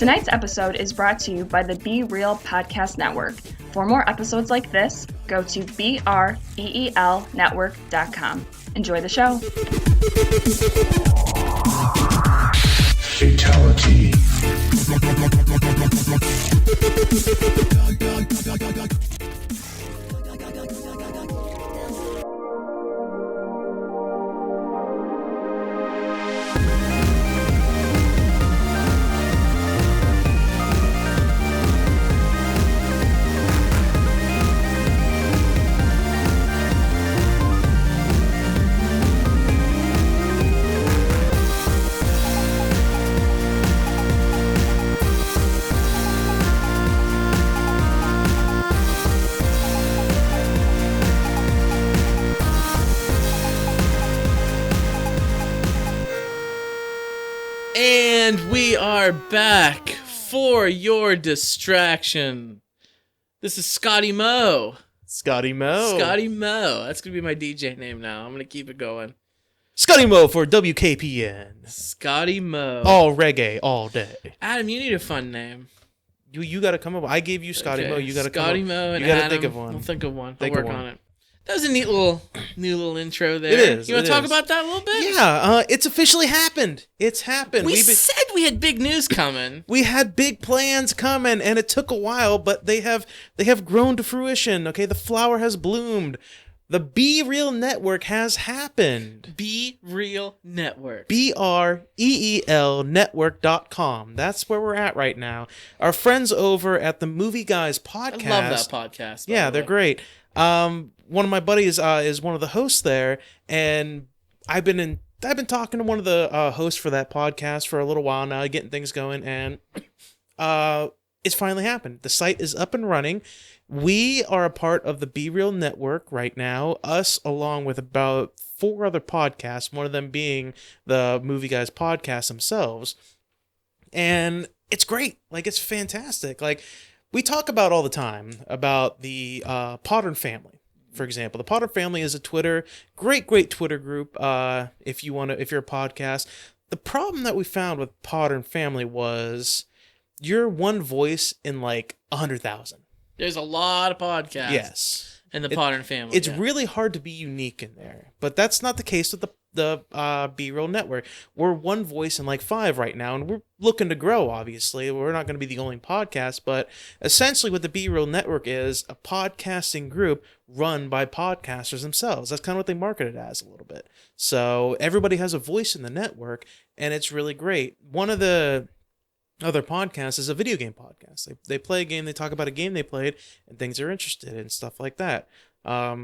Tonight's episode is brought to you by the Be Real Podcast Network. For more episodes like this, go to BREELnetwork.com. Enjoy the show. Fatality. And we are back for your distraction. This is Scotty Mo. Scotty Mo. Scotty Mo. That's going to be my DJ name now. I'm going to keep it going. Scotty Mo for WKPN. Scotty Mo. All reggae, all day. Adam, you need a fun name. You got to come up. I gave you Scotty Mo. You got to come up. Scotty Mo and you gotta Adam. think of one. I'll think of one. Think I'll of work one. on it. That was a neat new little intro there. It is. You want it to talk is. about that a little bit? Yeah, it's officially happened. It's happened. We said we had big news coming. We had big plans coming, and it took a while, but they have grown to fruition. Okay, the flower has bloomed. The Be Real Network has happened. Be Real Network. BREEL network.com. That's where we're at right now. Our friends over at the Movie Guys podcast. I love that podcast. by Yeah, the they're way. great. One of my buddies is one of the hosts there, and I've been talking to one of the hosts for that podcast for a little while now, getting things going, and it's finally happened. The site is up and running. We are a part of the Be Real Network right now, us along with about 4 other podcasts, one of them being the Movie Guys podcast themselves. And it's great. Like, it's fantastic. Like, we talk about all the time about the Podern family, for example. The Podern family is a great Twitter group. If you're a podcast, the problem that we found with Podern family was you're one voice in like 100,000. There's a lot of podcasts. Yes, In the Podern family. it's yeah. really hard to be unique in there, but that's not the case with the Be Real Network. We're one voice in like 5 right now, and we're looking to grow. Obviously, we're not going to be the only podcast, but essentially, what the Be Real Network is a podcasting group run by podcasters themselves. That's kind of what they market it as a little bit. So everybody has a voice in the network, and it's really great. One of the other podcasts is a video game podcast. They play a game, they talk about a game they played, and things they're interested in, stuff like that. I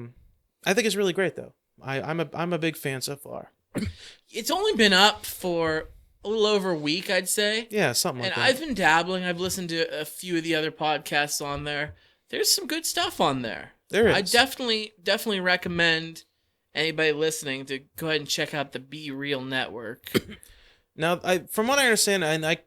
think it's really great though. I'm a big fan so far. It's only been up for a little over a week, I'd say. Yeah, something like And that. I've been dabbling. I've listened to a few of the other podcasts on there. There's some good stuff on there. There is. I definitely recommend anybody listening to go ahead and check out the Be Real Network. Now, from what I understand, and I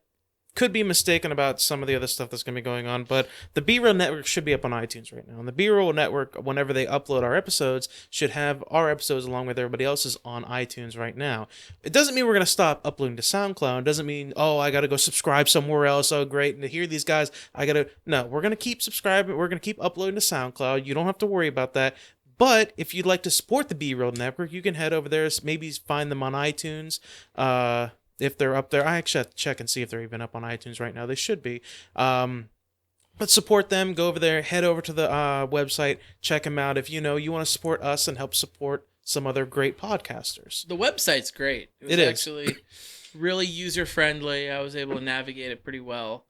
could be mistaken about some of the other stuff that's going to be going on, but the Be Real Network should be up on iTunes right now. And the Be Real Network, whenever they upload our episodes, should have our episodes along with everybody else's on iTunes right now. It doesn't mean we're going to stop uploading to SoundCloud. It doesn't mean, I got to go subscribe somewhere else. Oh, great. And to hear these guys, No, we're going to keep subscribing. We're going to keep uploading to SoundCloud. You don't have to worry about that. But if you'd like to support the Be Real Network, you can head over there, maybe find them on iTunes. If they're up there, I actually have to check and see if they're even up on iTunes right now. They should be. But support them. Go over there. Head over to the website. Check them out. If you want to support us and help support some other great podcasters. The website's great. It was It is. actually really user-friendly. I was able to navigate it pretty well.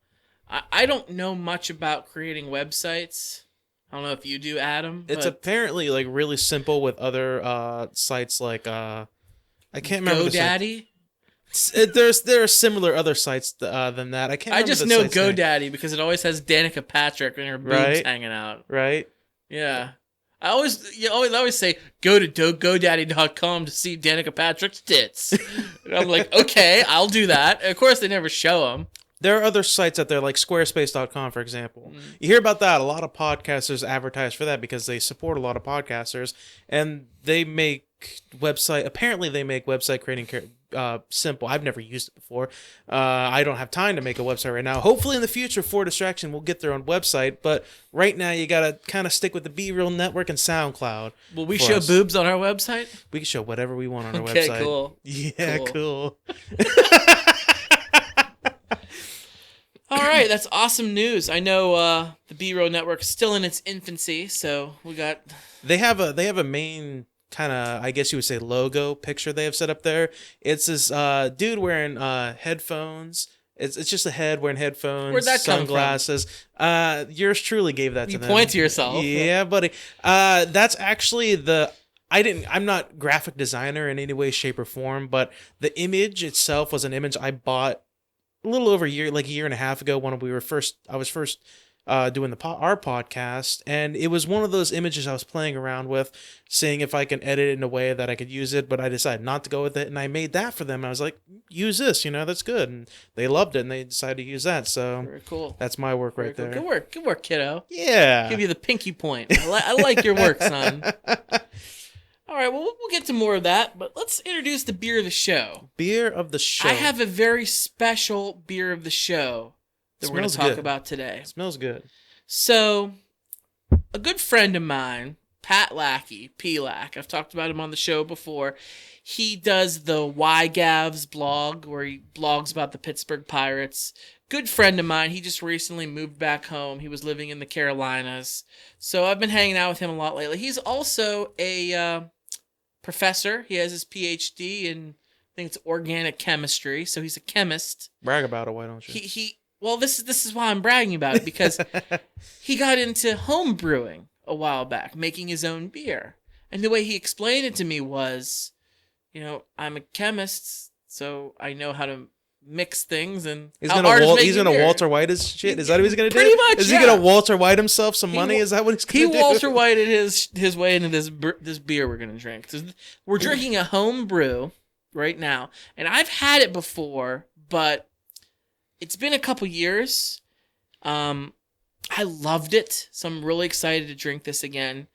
I don't know much about creating websites. I don't know if you do, Adam. It's but apparently like really simple with other sites like I can't remember. the site. GoDaddy. There are similar other sites than that. I can't. I remember just the know site's name. GoDaddy because it always has Danica Patrick and her boobs Right. hanging out. Right. Yeah. I always say go to GoDaddy.com to see Danica Patrick's tits. And I'm like, okay, I'll do that. And of course, they never show them. There are other sites out there like Squarespace.com, for example. You hear about that. A lot of podcasters advertise for that because they support a lot of podcasters, and they make website. Apparently, they make website creating simple. I've never used it before. I don't have time to make a website right now. Hopefully in the future, For Distraction will get their own website. But right now, you got to kind of stick with the Be Real Network and SoundCloud. Will we for show us. boobs on our website? We can show whatever we want on our Okay, website. cool. Yeah, cool. All right, that's awesome news. I know the B-Roll Network is still in its infancy, so we got... They have a main kind of, I guess you would say, logo picture they have set up there. It's this dude wearing headphones. It's just a head wearing headphones, Where'd that come from? sunglasses. Yours truly gave that to You them. point to yourself. Yeah, buddy. That's actually I'm not graphic designer in any way, shape, or form, but the image itself was an image I bought a little over a year and a half ago when I was first doing our podcast, and it was one of those images I was playing around with, seeing if I can edit it in a way that I could use it, but I decided not to go with it, and I made that for them. I was like, use this, that's good, and they loved it, and they decided to use that. So Very cool. that's my work Very right cool. there. Good work, kiddo. Yeah. Give you the pinky point. I like your work, son. All right, well, we'll get to more of that, but let's introduce the beer of the show. Beer of the show. I have a very special beer of the show that we're going to Smells talk good. about today. It smells good. So, a good friend of mine, Pat Lackey, P-Lack, I've talked about him on the show before. He does the YGAVs blog, where he blogs about the Pittsburgh Pirates. Good friend of mine. He just recently moved back home. He was living in the Carolinas. So I've been hanging out with him a lot lately. He's also a professor. He has his PhD in, I think it's organic chemistry. So he's a chemist. Brag about it, why don't you? Well, this is why I'm bragging about it, because he got into home brewing a while back, making his own beer. And the way he explained it to me was, I'm a chemist, so I know how to mix things, and He's how gonna hard is he's making gonna beer. Walter White his shit. Is that what he's gonna do? Pretty much, Is yeah. he gonna Walter White himself some He money? wa- Is that what he's He gonna do? Walter Whited his way into this beer we're gonna drink. So we're drinking a home brew right now, and I've had it before, but it's been a couple years. I loved it, so I'm really excited to drink this again.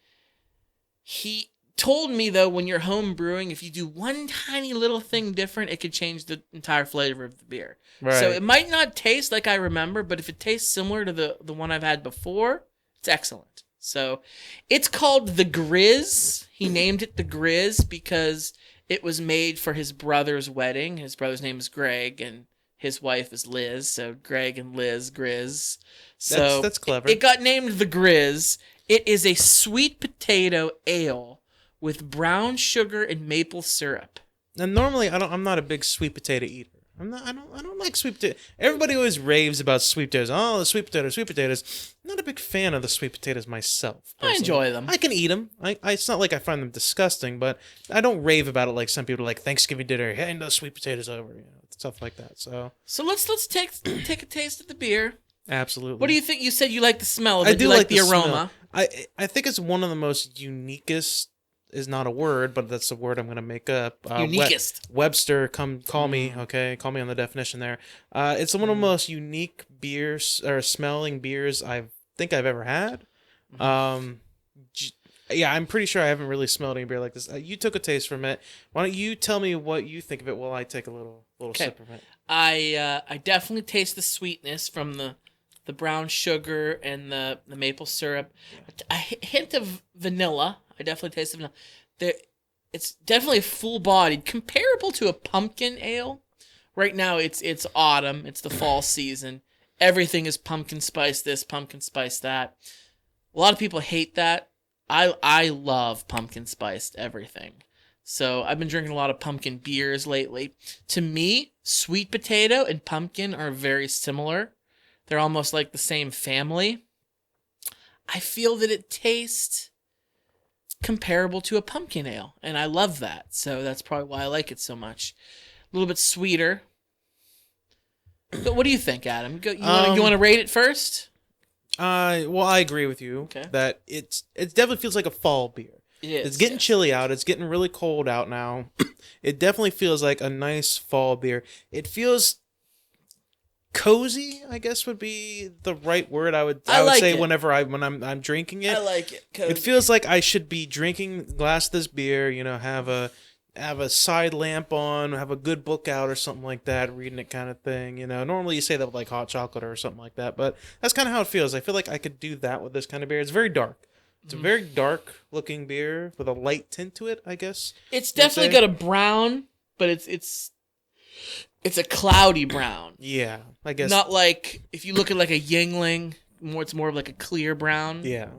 He told me, though, when you're home brewing, if you do one tiny little thing different, it could change the entire flavor of the beer. Right. So it might not taste like I remember, but if it tastes similar to the one I've had before, it's excellent. So it's called the Grizz. He named it the Grizz because it was made for his brother's wedding. His brother's name is Greg, and his wife is Liz. So Greg and Liz, Grizz. So That's clever. It got named the Grizz. It is a sweet potato ale with brown sugar and maple syrup. And normally I'm not a big sweet potato eater. I don't like sweet potato. Everybody always raves about sweet potatoes. Oh, the sweet potatoes. I'm not a big fan of the sweet potatoes myself. I personally. enjoy them. I can eat them. It's not like I find them disgusting, but I don't rave about it like some people like Thanksgiving dinner. Hand those sweet potatoes over, stuff like that. So let's take a taste of the beer. absolutely. What do you think? You said you like the smell of it. I do you like the aroma. smell. I think it's one of the most uniquest. Is not a word, but that's a word I'm going to make up. Uniquest. Webster, come call me, okay? Call me on the definition there. It's one of the most unique beers or smelling beers I think I've ever had. Yeah, I'm pretty sure I haven't really smelled any beer like this. You took a taste from it. Why don't you tell me what you think of it while I take a little sip from it? I definitely taste the sweetness from the brown sugar and the maple syrup. A hint of vanilla. I definitely taste the vanilla. It's definitely full-bodied, comparable to a pumpkin ale. Right now, it's autumn. It's the fall season. Everything is pumpkin spice this, pumpkin spice that. A lot of people hate that. I love pumpkin spiced everything. So I've been drinking a lot of pumpkin beers lately. To me, sweet potato and pumpkin are very similar. They're almost like the same family. I feel that it tastes comparable to a pumpkin ale, and I love that. So that's probably why I like it so much. A little bit sweeter. But what do you think, Adam? You want to rate it first? Well, I agree with you that it definitely feels like a fall beer. It is. It's getting yes. chilly out. It's getting really cold out now. It definitely feels like a nice fall beer. It feels cozy, I guess would be the right word. I would like say it. when I'm drinking it. I like it. It feels like I should be drinking a glass of this beer, have a have a side lamp on, have a good book out or something like that, reading it kind of thing. Normally you say that with like hot chocolate or something like that, but that's kind of how it feels. I feel like I could do that with this kind of beer. It's very dark. It's a very dark looking beer with a light tint to it, I guess. It's definitely got a brown, but it's a cloudy brown. Yeah, I guess. Not like if you look at like a Yingling, it's more of like a clear brown. Yeah.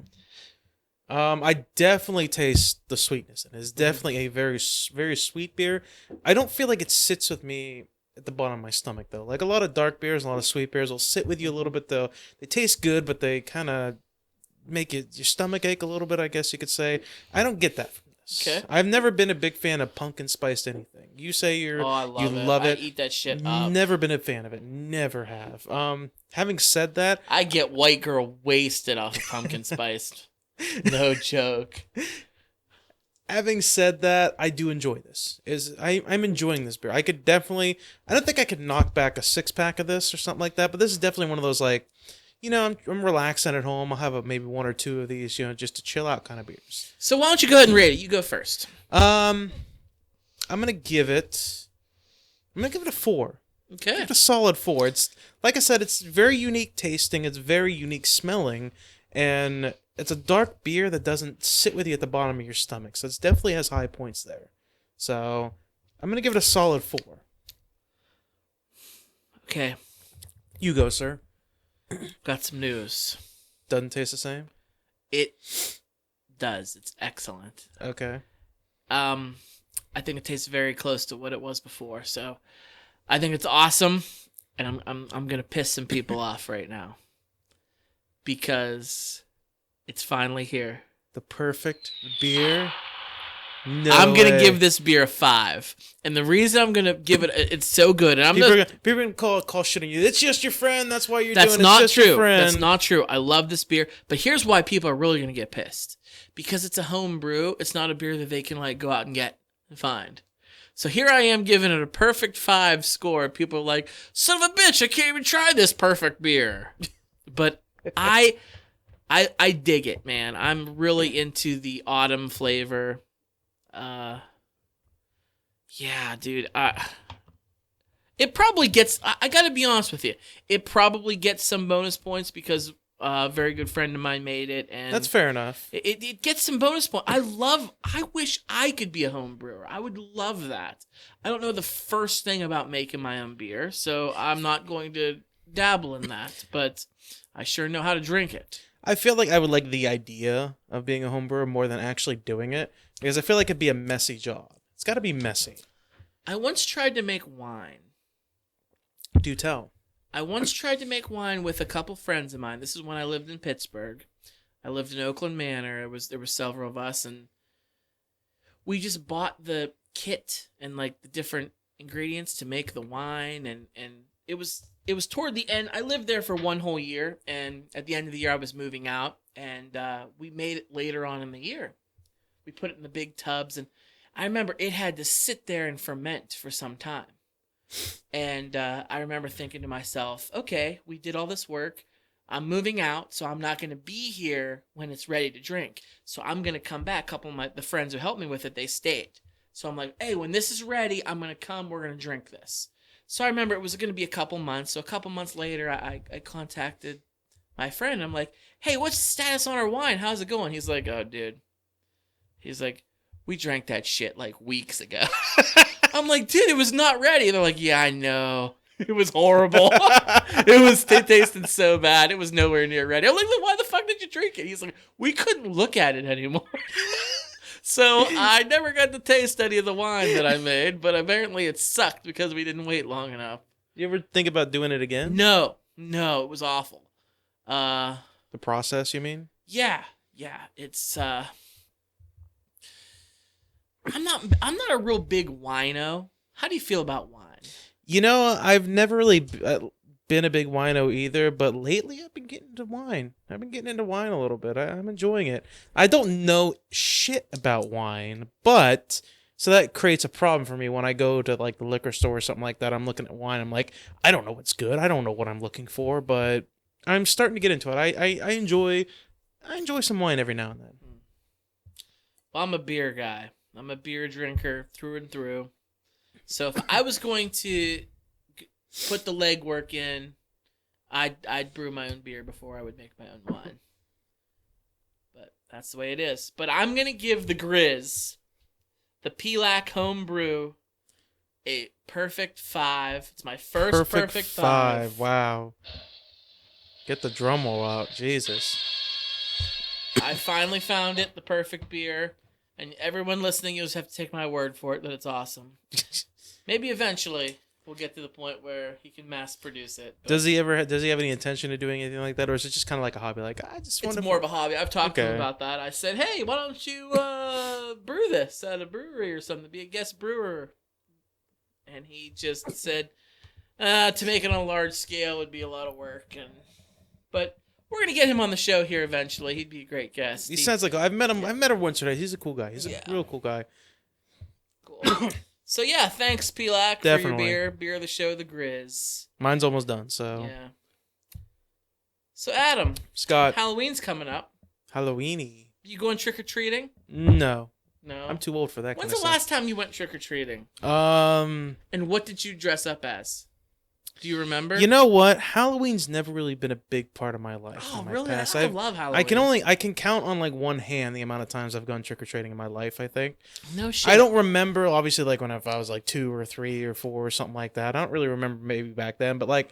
I definitely taste the sweetness, and it's definitely a very, very sweet beer. I don't feel like it sits with me at the bottom of my stomach though. Like a lot of dark beers, a lot of sweet beers will sit with you a little bit though. They taste good, but they kind of make your stomach ache a little bit, I guess you could say. I don't get that from this. Okay. I've never been a big fan of pumpkin spiced anything. You say you love it. I eat that shit up. Never been a fan of it. Never have. Having said that, I get white girl wasted off of pumpkin spiced. No joke. Having said that, I do enjoy this. I'm enjoying this beer. I don't think I could knock back a 6-pack of this or something like that, but this is definitely one of those like, I'm relaxing at home. I'll have maybe 1 or 2 of these, just to chill out kind of beers. So why don't you go ahead and rate it? You go first. I'm gonna give it a 4. Okay. Give it a solid 4. It's like I said, it's very unique tasting. It's very unique smelling, and it's a dark beer that doesn't sit with you at the bottom of your stomach. So it definitely has high points there. So I'm gonna give it a solid 4. Okay. You go, sir. Got some news. Doesn't taste the same? It does. It's excellent. Okay. I think it tastes very close to what it was before. So I think it's awesome, and I'm gonna piss some people off right now because it's finally here. The perfect beer. No I'm gonna way. give this beer a 5, and the reason I'm gonna give it's so good. And people are gonna call shit on you. It's just your friend. That's why you're that's doing it. not It's just your true. friend. That's not true. I love this beer, but here's why people are really gonna get pissed: because it's a home brew. It's not a beer that they can like go out and get and find. So here I am giving it a perfect 5 score. People are like, "Son of a bitch! I can't even try this perfect beer." But I dig it, man. I'm really into the autumn flavor. Yeah, dude. It probably gets. I gotta be honest with you. It probably gets some bonus points because a very good friend of mine made it, and That's fair enough. It gets some bonus points. I wish I could be a home brewer. I would love that. I don't know the first thing about making my own beer, so I'm not going to dabble in that. But I sure know how to drink it. I feel like I would like the idea of being a home brewer more than actually doing it, because I feel like it'd be a messy job. It's got to be messy. I once tried to make wine. Do tell. I once tried to make wine with a couple friends of mine. This is when I lived in Pittsburgh. I lived in Oakland Manor. There were several of us, and we just bought the kit and like the different ingredients to make the wine, and it was toward the end. I lived there for 1 whole year, and at the end of the year I was moving out, and we made it later on in the year. We put it in the big tubs, and I remember it had to sit there and ferment for some time. And I remember thinking to myself, okay, we did all this work. I'm moving out, so I'm not going to be here when it's ready to drink. So I'm going to come back. A couple of the friends who helped me with it, they stayed. So I'm like, hey, when this is ready, I'm going to come. We're going to drink this. So I remember it was going to be a couple months. So a couple months later, I contacted my friend. I'm like, hey, what's the status on our wine? How's it going? He's like, oh, dude. He's like, we drank that shit like weeks ago. I'm like, dude, it was not ready. They're like, yeah, I know. It was horrible. It tasted so bad. It was nowhere near ready. I'm like, why the fuck did you drink it? He's like, we couldn't look at it anymore. So I never got to taste any of the wine that I made, but apparently it sucked because we didn't wait long enough. You ever think about doing it again? No, it was awful. The process, you mean? Yeah. It's I'm not a real big wino. How do you feel about wine? I've never really been a big wino either, but lately I've been getting into wine. I've been getting into wine a little bit. I'm enjoying it. I don't know shit about wine, but so that creates a problem for me when I go to like the liquor store or something like that. I'm looking at wine. I'm like, I don't know what's good. I don't know what I'm looking for, but I'm starting to get into it. I enjoy some wine every now and then. Well, I'm a beer guy. I'm a beer drinker through and through. So if I was going to put the legwork in, I'd brew my own beer before I would make my own wine. But that's the way it is. But I'm going to give the Grizz, the PLAC homebrew, a perfect 5. It's my first perfect 5. Wow. Get the drum roll out. Jesus. I finally found it, the perfect beer. And everyone listening, you'll just have to take my word for it that it's awesome. Maybe eventually we'll get to the point where he can mass produce it. Does he have any intention of doing anything like that, or is it just kind of like a hobby? Like, I just want It's more of a hobby. I've talked to him about that. I said, hey, why don't you brew this at a brewery or something, be a guest brewer? And he just said, to make it on a large scale would be a lot of work. But we're going to get him on the show here eventually. He'd be a great guest. He sounds like I've met him. I've met him once or twice. He's a cool guy. He's a real cool guy. Cool. So yeah, thanks PLAC for your beer. Beer of the show, the Grizz. Mine's almost done, so. Yeah. So Adam, Scott, Halloween's coming up. Halloweeny. You going trick-or-treating? No. No. I'm too old for that. When's the last time you went trick-or-treating? And what did you dress up as? Do you remember? You know what? Halloween's never really been a big part of my life. Oh, in my really? past. I love Halloween. I can count on like one hand the amount of times I've gone trick or treating in my life. I think. No shit. I don't remember. Obviously, like if I was like 2 or 3 or 4 or something like that. I don't really remember maybe back then, but like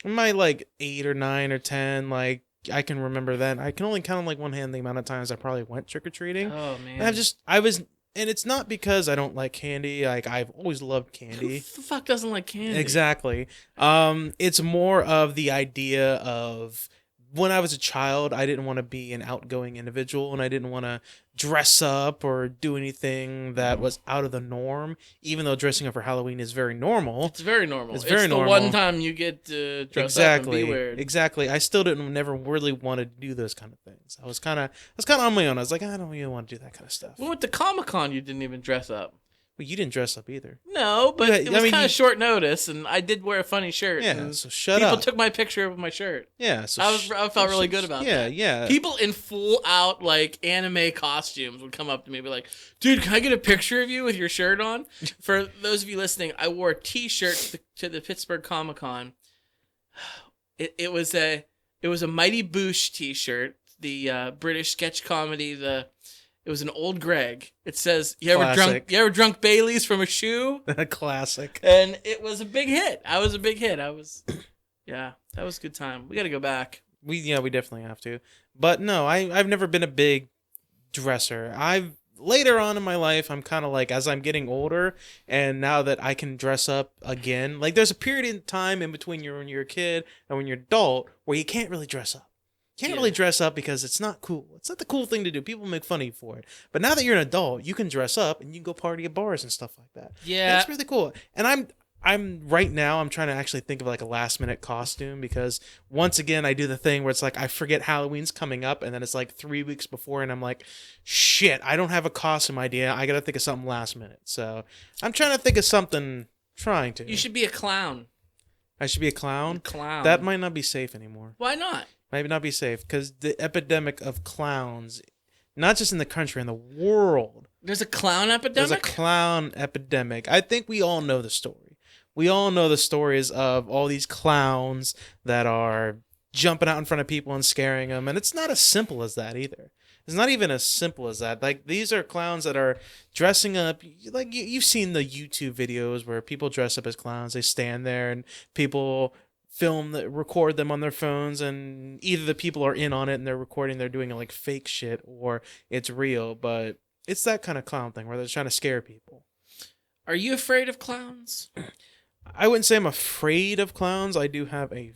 in my like 8 or 9 or 10, like I can remember then. I can only count on like one hand the amount of times I probably went trick or treating. Oh man. And it's not because I don't like candy. Like I've always loved candy. Who the fuck doesn't like candy? Exactly. It's more of the idea of when I was a child, I didn't want to be an outgoing individual, and I didn't want to dress up or do anything that was out of the norm. Even though dressing up for Halloween is very normal. It's very normal. It's very normal. The one time you get to dress up and be weird. Exactly. I still never really wanted to do those kind of things. I was kind of on my own. I was like, I don't even want to do that kind of stuff. We went to Comic-Con. You didn't even dress up. Well, you didn't dress up either. No, but it was kind of short notice, and I did wear a funny shirt. Yeah, so shut up. People took my picture with my shirt. Yeah, so I felt really good about that. Yeah. People in full out like anime costumes would come up to me and be like, "Dude, can I get a picture of you with your shirt on?" For those of you listening, I wore a T-shirt to the Pittsburgh Comic-Con. It was a Mighty Boosh T-shirt, the British sketch comedy. It was an old Greg. It says, "You ever drunk Bailey's from a shoe?" Classic. And it was a big hit. I was a big hit. Yeah, that was a good time. We got to go back. We definitely have to. But no, I've never been a big dresser. Later on in my life, I'm kind of like, as I'm getting older, and now that I can dress up again, like there's a period in time in between when you're a kid and when you're an adult where you can't really dress up. Can't really dress up because it's not cool. It's not the cool thing to do. People make fun of you for it. But now that you're an adult, you can dress up and you can go party at bars and stuff like that. Yeah, that's really cool. And I'm right now. I'm trying to actually think of like a last minute costume because once again I do the thing where it's like I forget Halloween's coming up and then it's like 3 weeks before and I'm like, shit, I don't have a costume idea. I gotta think of something last minute. So I'm trying to think of something. You should be a clown. I should be a clown. Clown. That might not be safe anymore. Why not? Might not be safe because the epidemic of clowns, not just in the country, in the world. There's a clown epidemic? There's a clown epidemic. I think we all know the story. We all know the stories of all these clowns that are jumping out in front of people and scaring them. And it's not as simple as that either. It's not even as simple as that. Like, these are clowns that are dressing up. Like, you've seen the YouTube videos where people dress up as clowns. They stand there and people record them on their phones, and either the people are in on it and they're recording, they're doing like fake shit, or it's real. But it's that kind of clown thing where they're trying to scare people. Are you afraid of clowns? I wouldn't say I'm afraid of clowns. I do have a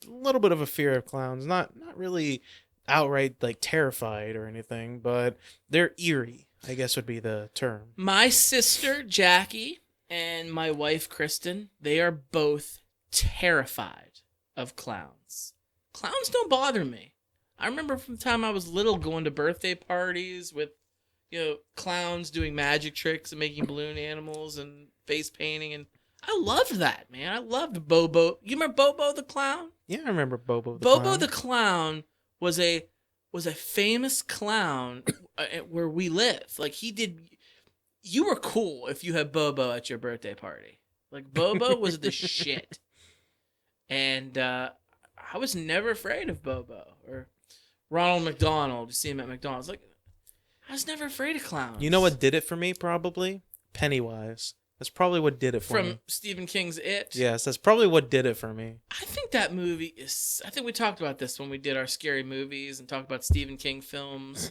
little bit of a fear of clowns. Not really outright like terrified or anything, but they're eerie, I guess would be the term. My sister Jackie and my wife Kristen, they are both terrified of clowns. Clowns don't bother me. I remember from the time I was little going to birthday parties with, clowns doing magic tricks and making balloon animals and face painting, and I loved that, man. I loved Bobo. You remember Bobo the clown? Yeah, I remember Bobo the Bobo clown. the clown was a famous clown where we live. Like, he did you were cool if you had Bobo at your birthday party. Like, Bobo was the shit. And I was never afraid of Bobo. Or Ronald McDonald. You see him at McDonald's. Like, I was never afraid of clowns. You know what did it for me, probably? Pennywise. That's probably what did it for me. From Stephen King's It? Yes, that's probably what did it for me. I think that movie is... I think we talked about this when we did our scary movies and talked about Stephen King films.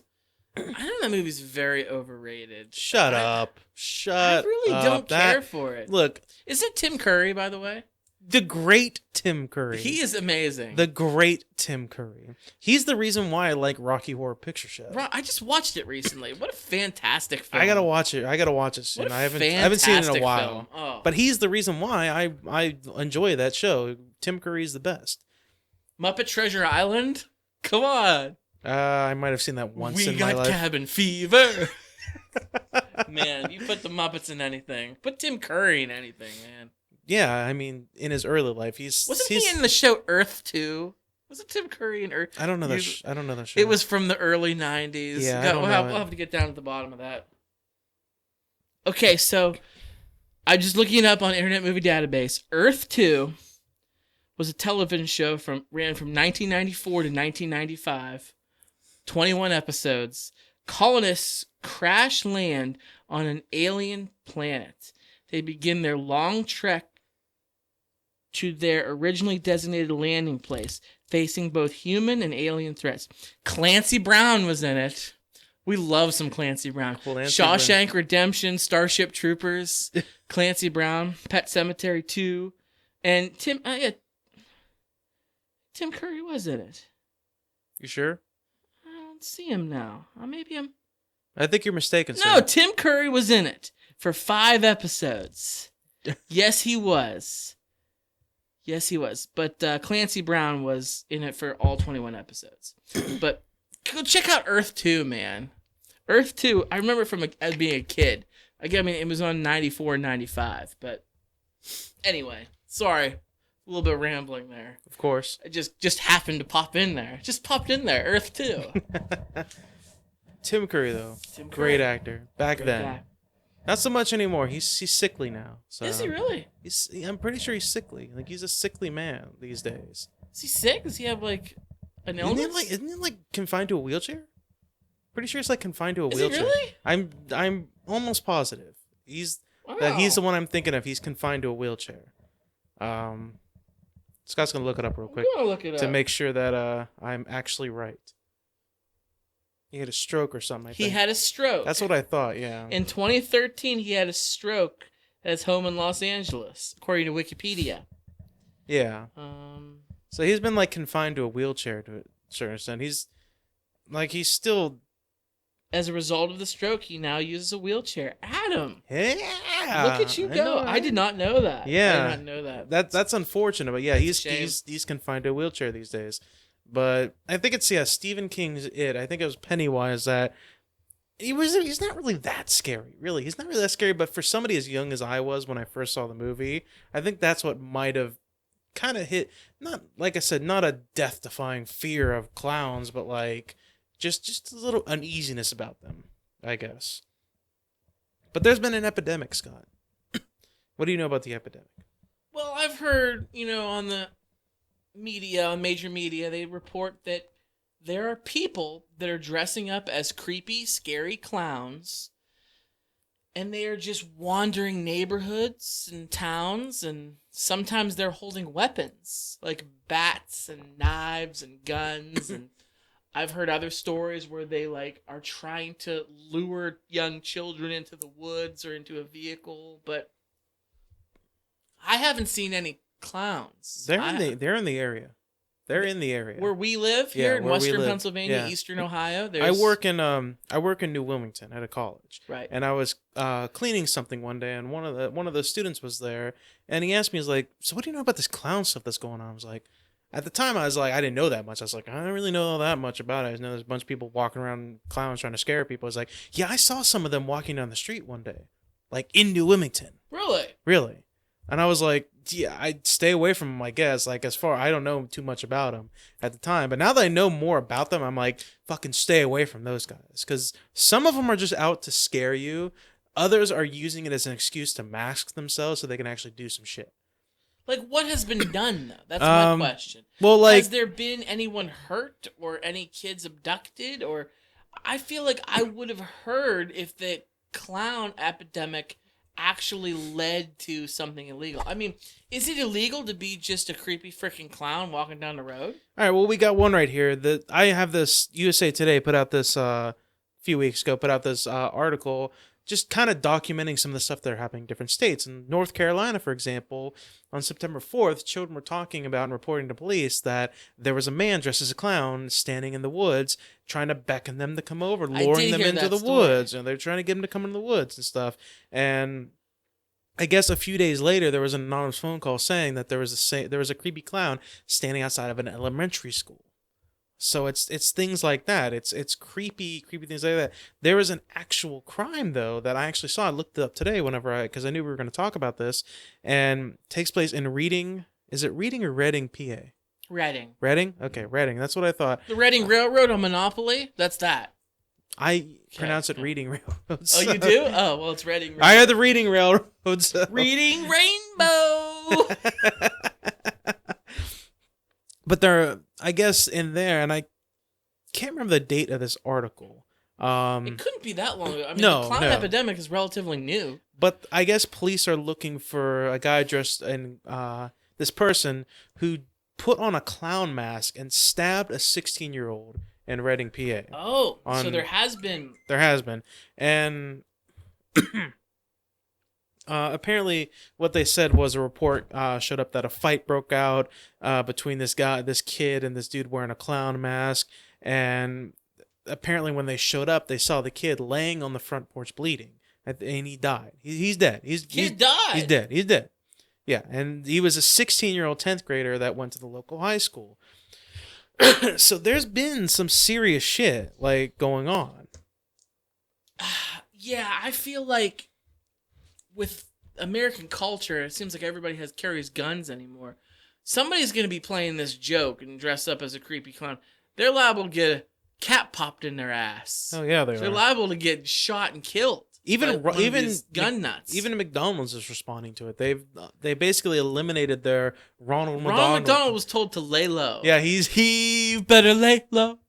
I know that movie's very overrated. Shut up. I really up. don't care for it. Look, Is it Tim Curry, by the way? the great Tim Curry. He is amazing. The great Tim Curry. He's the reason why I like Rocky Horror Picture Show. I just watched it recently. What a fantastic film. I gotta watch it. I gotta watch it soon. What a I haven't seen it in a fantastic while. film. Oh. But he's the reason why I enjoy that show. Tim Curry's the best. Muppet Treasure Island? Come on. I might have seen that once We in my got life. cabin fever. Man, you put the Muppets in anything. Put Tim Curry in anything, man. Yeah, I mean, in his early life, Wasn't he in the show Earth 2? Was it Tim Curry in Earth? I don't know that. I don't know that show. It was from the early 90s. Yeah, I don't we'll know it. have to get down to the bottom of that. Okay, so I'm just looking it up on Internet Movie Database. Earth 2 was a television show ran from 1994 to 1995. 21 episodes. Colonists crash land on an alien planet. They begin their long trek to their originally designated landing place, facing both human and alien threats. Clancy Brown was in it. We love some Clancy Brown. Clancy Shawshank Redemption, Starship Troopers, Clancy Brown, Pet Cemetery 2, and Tim Curry was in it. You sure? I don't see him now. Maybe I'm... I think you're mistaken, No, sir. Tim Curry was in it for 5 episodes. Yes, he was. Yes, he was. But Clancy Brown was in it for all 21 episodes. But go check out Earth 2, man. Earth 2, I remember as being a kid. Again, I mean, it was on 94 and 95. But anyway, sorry. A little bit rambling there. Of course. I just happened to pop in there. Just popped in there. Earth 2. Tim Curry, though. Tim Curry. Great actor. Back Great then. guy. Not so much anymore. He's sickly now. So Is he really? I'm pretty sure he's sickly. Like, he's a sickly man these days. Is he sick? Does he have like an Isn't illness? he like confined to a wheelchair? Pretty sure he's like confined to a Is he wheelchair. really? I'm almost positive. He's Wow. that he's the one I'm thinking of. He's confined to a wheelchair. Scott's gonna look it up real quick I'm gonna look it to up. make sure that I'm actually right. He had a stroke or something. I He think. had a stroke. That's what I thought. Yeah. In 2013, he had a stroke at his home in Los Angeles, according to Wikipedia. Yeah. Um, So he's been like confined to a wheelchair to a certain extent. He's still. as a result of the stroke, he now uses a wheelchair. Adam, Yeah. look at you I go! know, I did not know that. Yeah. I did not know that. That's unfortunate, but yeah, That's a shame. he's confined to a wheelchair these days. But I think it's Stephen King's It. I think it was Pennywise that he's not really that scary. Really, he's not really that scary. But for somebody as young as I was when I first saw the movie, I think that's what might have kind of hit. Not like I said, not a death-defying fear of clowns, but like just a little uneasiness about them, I guess. But there's been an epidemic, Scott. What do you know about the epidemic? Well, I've heard, on the media, on major media, they report that there are people that are dressing up as creepy, scary clowns, and they are just wandering neighborhoods and towns, and sometimes they're holding weapons, like bats and knives and guns, and I've heard other stories where they are trying to lure young children into the woods or into a vehicle, but I haven't seen any clowns. They're in the area. They're in the area. Where we live here Yeah, in where we Western live. Pennsylvania, Yeah. Eastern Ohio. I work in New Wilmington at a college. Right. And I was cleaning something one day, and one of the students was there, and he asked me, he's like, "So what do you know about this clown stuff that's going on?" I was like, at the time I was like, I didn't know that much. I was like, I don't really know all that much about it. I just know there's a bunch of people walking around, clowns trying to scare people. I was like, yeah, I saw some of them walking down the street one day, like in New Wilmington. Really? And I was like, yeah, I'd stay away from them, I guess. Like, I don't know too much about them at the time. But now that I know more about them, I'm like, fucking stay away from those guys. Because some of them are just out to scare you. Others are using it as an excuse to mask themselves so they can actually do some shit. Like, what has been done, though? That's my question. Well, like, has there been anyone hurt or any kids abducted? Or I feel like I would have heard if the clown epidemic actually led to something illegal. I mean, is it illegal to be just a creepy freaking clown walking down the road? all right, well, we got one right here. I have this USA Today put out this few weeks ago, put out this article just kind of documenting some of the stuff that are happening in different states. In North Carolina, for example, on September 4th, children were talking about and reporting to police that there was a man dressed as a clown standing in the woods trying to beckon them to come over, luring them into the woods. And they're trying to get them to come into the woods and stuff. And I guess a few days later, there was an anonymous phone call saying that there was a creepy clown standing outside of an elementary school. So it's things like that. It's creepy things like that. There was an actual crime though that I actually saw. I looked it up today because I knew we were going to talk about this, and takes place in Reading. Is it Reading or Reading, PA? Reading. Reading? Okay, Reading. That's what I thought. The Reading Railroad on Monopoly? That's that. I pronounce it Reading Railroad. Oh, you do? Oh, well, it's Reading Railroad. I had the Reading Railroad. So. Reading Rainbow! But there, I guess in there, and I can't remember the date of this article. It couldn't be that long ago. I mean, No, the clown no. epidemic is relatively new. But I guess police are looking for a guy dressed in this person who put on a clown mask and stabbed a 16-year-old in Reading, PA. Oh, so there has been. There has been. And apparently what they said was a report showed up that a fight broke out between this kid and this dude wearing a clown mask. And apparently when they showed up, they saw the kid laying on the front porch bleeding. And he died. He's dead. He's died? He's dead. He's dead. Yeah, and he was a 16-year-old 10th grader that went to the local high school. So there's been some serious shit like going on. Yeah, I feel like with American culture, it seems like everybody carries guns anymore. Somebody's going to be playing this joke and dress up as a creepy clown. They're liable to get a cat popped in their ass. Oh yeah, They're liable to get shot and killed. Even gun nuts. Even McDonald's is responding to it. They basically eliminated their Ronald McDonald. Ronald McDonald was told to lay low. Yeah, he better lay low.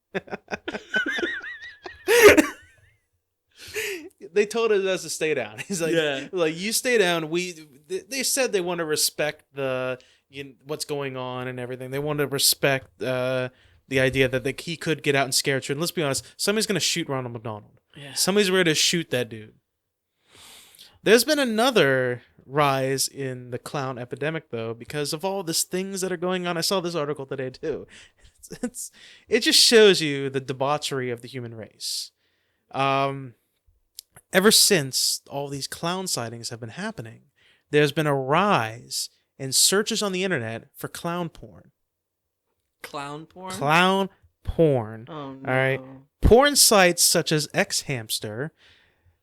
They told us to stay down. He's like, like you stay down. They said they want to respect what's going on and everything. They want to respect the idea that he could get out and scare children. Let's be honest. Somebody's gonna shoot Ronald McDonald. Yeah. Somebody's ready to shoot that dude. There's been another rise in the clown epidemic, though, because of all these things that are going on. I saw this article today, too. It just shows you the debauchery of the human race. Ever since all these clown sightings have been happening, there's been a rise in searches on the internet for clown porn. Clown porn? Clown porn. Oh, no. All right. Porn sites such as X-Hamster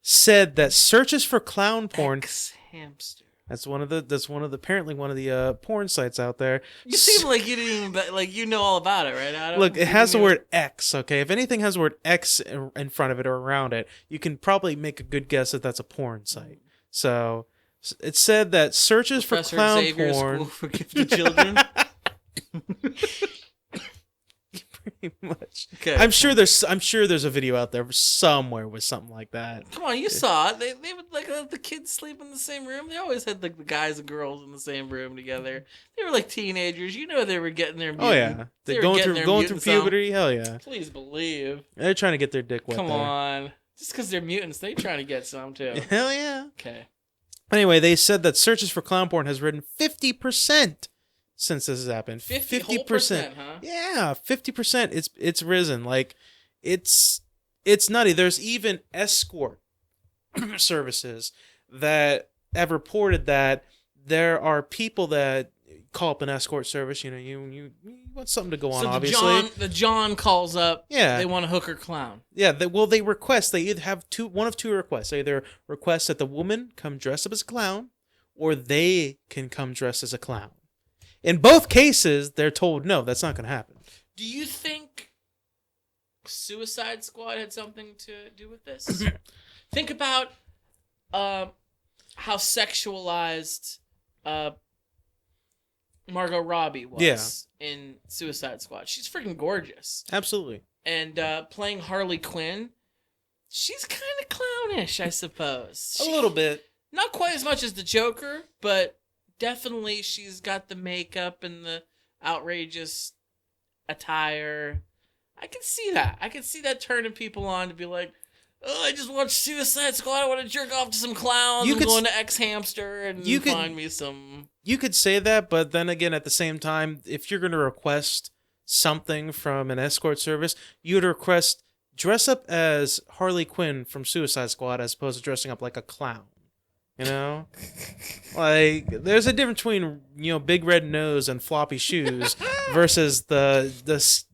said that searches for clown porn. X-Hamster. That's apparently one of the porn sites out there. You seem like you didn't even you know all about it, right, Adam? Look, it has the word X. Okay, if anything has the word X in front of it or around it, you can probably make a good guess that that's a porn site. So it said that searches Professor for clown Xavier's porn. School for Gifted Children. Pretty much. Okay. I'm sure there's a video out there somewhere with something like that. Come on, you saw it. They would let the kids sleep in the same room. They always had the guys and girls in the same room together. They were like teenagers. You know they were getting their mutant. Oh yeah, they're going through puberty. Hell yeah. Please believe. They're trying to get their dick wet. Come there. on. Just because they're mutants, they trying to get some too. Hell yeah. Okay. Anyway, they said that searches for clown porn has risen 50% since this has happened. 50%, huh? Yeah, 50%. It's risen. Like, it's nutty. There's even escort services that have reported that there are people that call up an escort service. You know, you want something to go on. So obviously, the John calls up. Yeah, they want a hooker clown. Yeah, they request. They either have one of two requests. They either request that the woman come dressed up as a clown, or they can come dressed as a clown. In both cases, they're told no, that's not going to happen. Do you think Suicide Squad had something to do with this? Think about how sexualized Margot Robbie was in Suicide Squad. She's freaking gorgeous. Absolutely. And playing Harley Quinn, she's kind of clownish, I suppose. A little bit. Not quite as much as the Joker, but definitely she's got the makeup and the outrageous attire. I can see that. I can see that turning people on to be like, oh, I just watched Suicide Squad. I want to jerk off to some clowns. I'm going to X Hamster and find me some. You could say that, but then again, at the same time, if you're going to request something from an escort service, you'd request dress up as Harley Quinn from Suicide Squad as opposed to dressing up like a clown. You know, like there's a difference between big red nose and floppy shoes versus the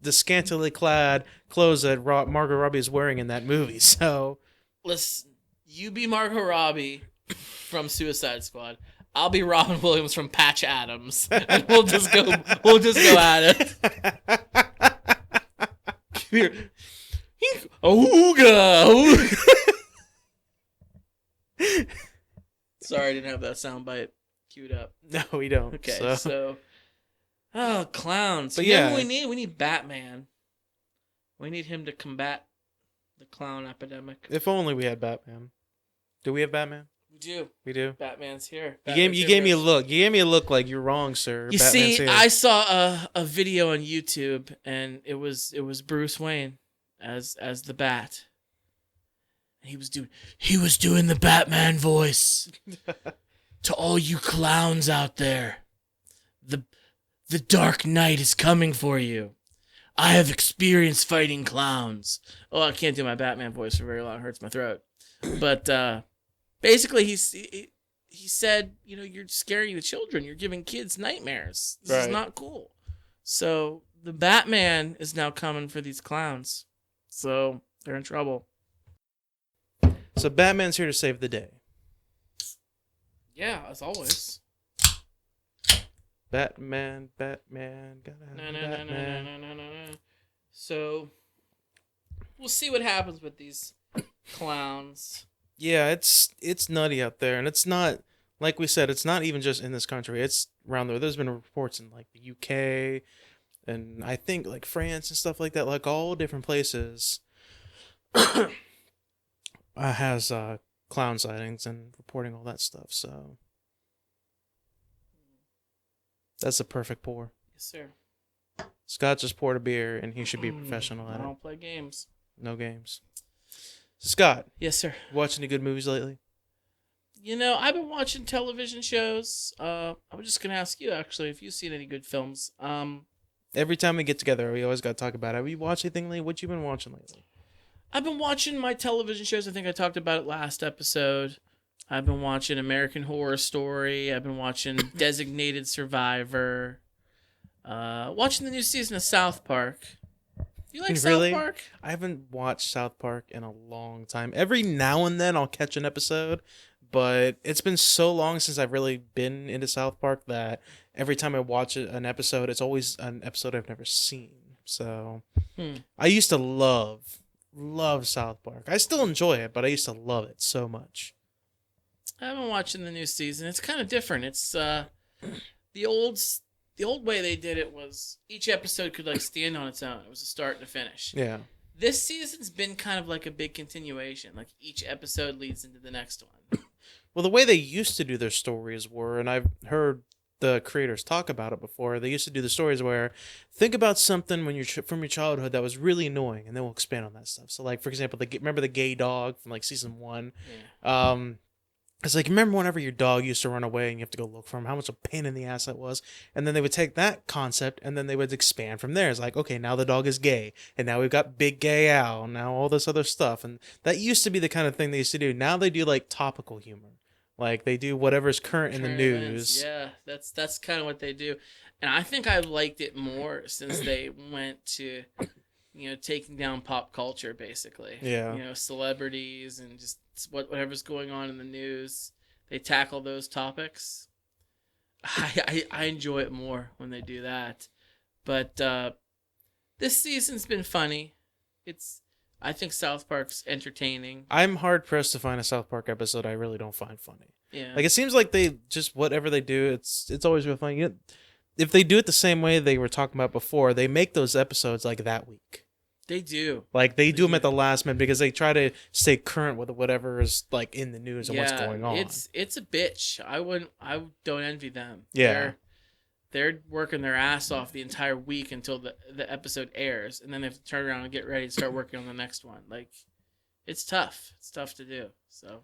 scantily clad clothes that Margot Robbie is wearing in that movie. So, listen, you be Margot Robbie from Suicide Squad. I'll be Robin Williams from Patch Adams, and we'll just go at it. Come here. Ooga. Sorry, I didn't have that soundbite queued up. No, we don't. Okay, so clowns. But yeah, we need Batman. We need him to combat the clown epidemic. If only we had Batman. Do we have Batman? We do. We do. Batman's here. You gave me a look. You gave me a look like you're wrong, sir. You Batman's see, here. I saw a video on YouTube, and it was Bruce Wayne as the Bat. He was doing the Batman voice. To all you clowns out there, the Dark Knight is coming for you. I have experience fighting clowns. Oh, I can't do my Batman voice for very long. It hurts my throat. But basically, he said, you're scaring the children. You're giving kids nightmares. This is not cool. So the Batman is now coming for these clowns. So they're in trouble. So Batman's here to save the day. Yeah, as always. Batman, gotta have Batman. No. So we'll see what happens with these clowns. Yeah, it's nutty out there, and it's not, like we said, it's not even just in this country. It's around there. There's been reports in like the UK, and I think like France and stuff like that, like all different places. Has clown sightings and reporting all that stuff. So that's a perfect pour. Yes, sir. Scott just poured a beer, and he should be professional at I it. don't play games. No games. Scott, Yes, sir. watch any good movies lately? I've been watching television shows. I was just gonna ask you actually if you've seen any good films. Every time we get together, we always got to talk about it. Have you watched anything lately? What you been watching lately? I've been watching my television shows. I think I talked about it last episode. I've been watching American Horror Story. I've been watching Designated Survivor. Watching the new season of South Park. You like Really? South Park? I haven't watched South Park in a long time. Every now and then I'll catch an episode, but it's been so long since I've really been into South Park that every time I watch an episode, it's always an episode I've never seen. So I used to love South Park. I still enjoy it, but I used to love it so much. I've been watching the new season. It's kind of different. It's the old way they did it was each episode could like stand on its own. It was a start and a finish. Yeah. This season's been kind of like a big continuation. Like each episode leads into the next one. Well, the way they used to do their stories were, and I've heard the creators talk about it before, they used to do the stories where think about something when you're from your childhood that was really annoying, and then we'll expand on that stuff. So, like, for example, remember the gay dog from like season 1? Yeah. It's like, remember whenever your dog used to run away and you have to go look for him, how much a pain in the ass that was? And then they would take that concept and then they would expand from there. It's like, okay, now the dog is gay, and now we've got Big Gay Al, now all this other stuff. And that used to be the kind of thing they used to do. Now they do like topical humor. Like they do whatever's current in the news. Yeah, that's kind of what they do. And I think I liked it more since they went to, taking down pop culture, basically. Yeah. Celebrities and just whatever's going on in the news. They tackle those topics. I enjoy it more when they do that. But this season's been funny. I think South Park's entertaining. I'm hard pressed to find a South Park episode I really don't find funny. Yeah. Like it seems like they just whatever they do, it's always real funny. If they do it the same way they were talking about before, they make those episodes like that week. They do. Like they do them at the last minute because they try to stay current with whatever is like in the news and what's going on. It's a bitch. I don't envy them. Yeah. They're working their ass off the entire week until the episode airs, and then they have to turn around and get ready to start working on the next one. Like, it's tough. It's tough to do. So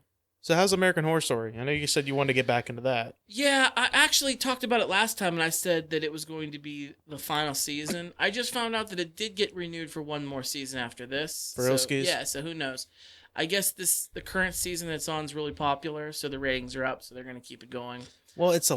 how's American Horror Story? I know you said you wanted to get back into that. Yeah, I actually talked about it last time, and I said that it was going to be the final season. I just found out that it did get renewed for one more season after this. For Oskies? Yeah, so who knows? I guess the current season that's on is really popular, so the ratings are up, so they're going to keep it going. Well, it's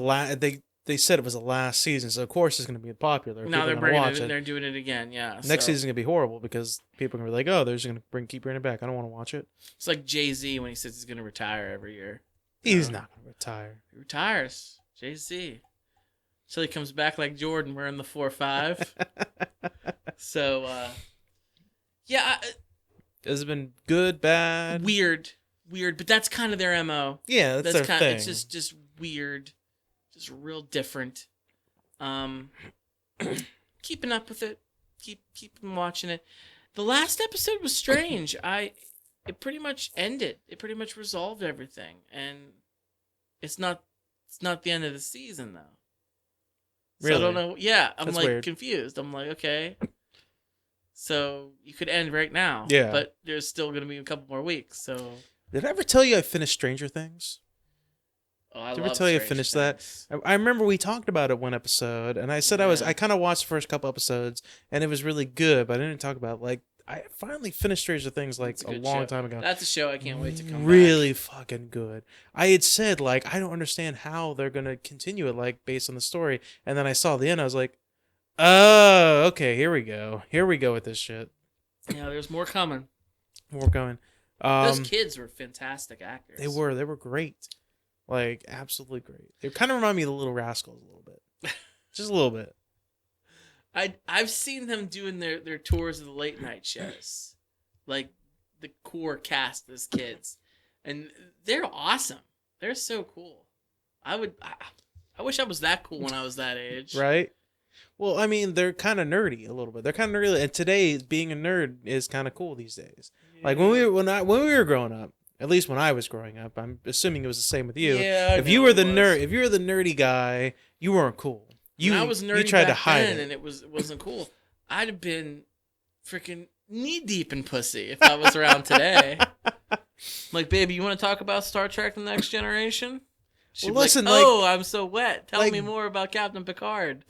they said it was the last season, so of course it's going to be popular. Now People are gonna watch it. they're doing it again, yeah. Next season's going to be horrible because people are going to be like, oh, they're just going to keep bringing it back. I don't want to watch it. It's like Jay-Z when he says he's going to retire every year. He's not going to retire. He retires. Jay-Z. So he comes back like Jordan wearing the 4-5. So, yeah. Has it been good, bad? Weird, but that's kind of their MO. Yeah, that's their thing. It's just weird. Just real different. Keeping up with it. Keeping watching it. The last episode was strange. It pretty much ended. It pretty much resolved everything, and it's not the end of the season though. So Really? I don't know. Yeah, I'm That's like weird. confused. I'm like, okay. So you could end right now. Yeah. But there's still gonna be a couple more weeks. So. Did I ever tell you I finished Stranger Things? Oh, I Did I ever love tell you I Stranger finished Things. that? I remember we talked about it one episode, and I said Yeah. I kind of watched the first couple episodes, and it was really good, but I didn't talk about like I finally finished Stranger Things like It's a good long show. time ago. That's a show I can't wait to come back. Really fucking good. I had said like I don't understand how they're gonna continue it like based on the story, and then I saw the end. I was like, oh, okay, here we go with this shit. Yeah, there's more coming. We're going. Those kids were fantastic actors. They were great, like absolutely great. They kind of remind me of the Little Rascals a little bit, just a little bit. I've seen them doing their tours of the late night shows, like the core cast as kids, and they're awesome. They're so cool. I wish I was that cool when I was that age. Right? Well, I mean, they're kind of nerdy a little bit. They're kind of nerdy, and today being a nerd is kind of cool these days. Like when we were growing up, at least when I was growing up, I'm assuming it was the same with you. Yeah. If you were the nerdy guy, you weren't cool. When I was nerdy you tried back to hide then, it. and it wasn't cool. I'd have been freaking knee deep in pussy if I was around today. Like, baby, you want to talk about Star Trek: The Next Generation? She'd Well, be listen, like, oh, I'm so wet. Tell like- me more about Captain Picard.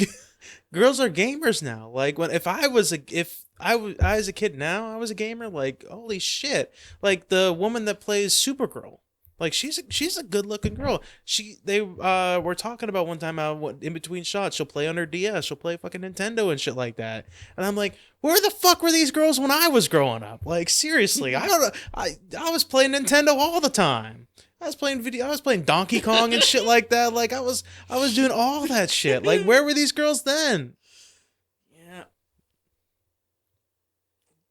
Girls are gamers now. Like if I was a kid now, I was a gamer. Like holy shit! Like the woman that plays Supergirl. Like she's a good looking girl. They were talking about one time how in between shots she'll play on her DS, she'll play fucking Nintendo and shit like that. And I'm like, where the fuck were these girls when I was growing up? Like seriously, I don't know. I was playing Nintendo all the time. I was playing Donkey Kong and shit like that. Like I was doing all that shit. Like where were these girls then? Yeah.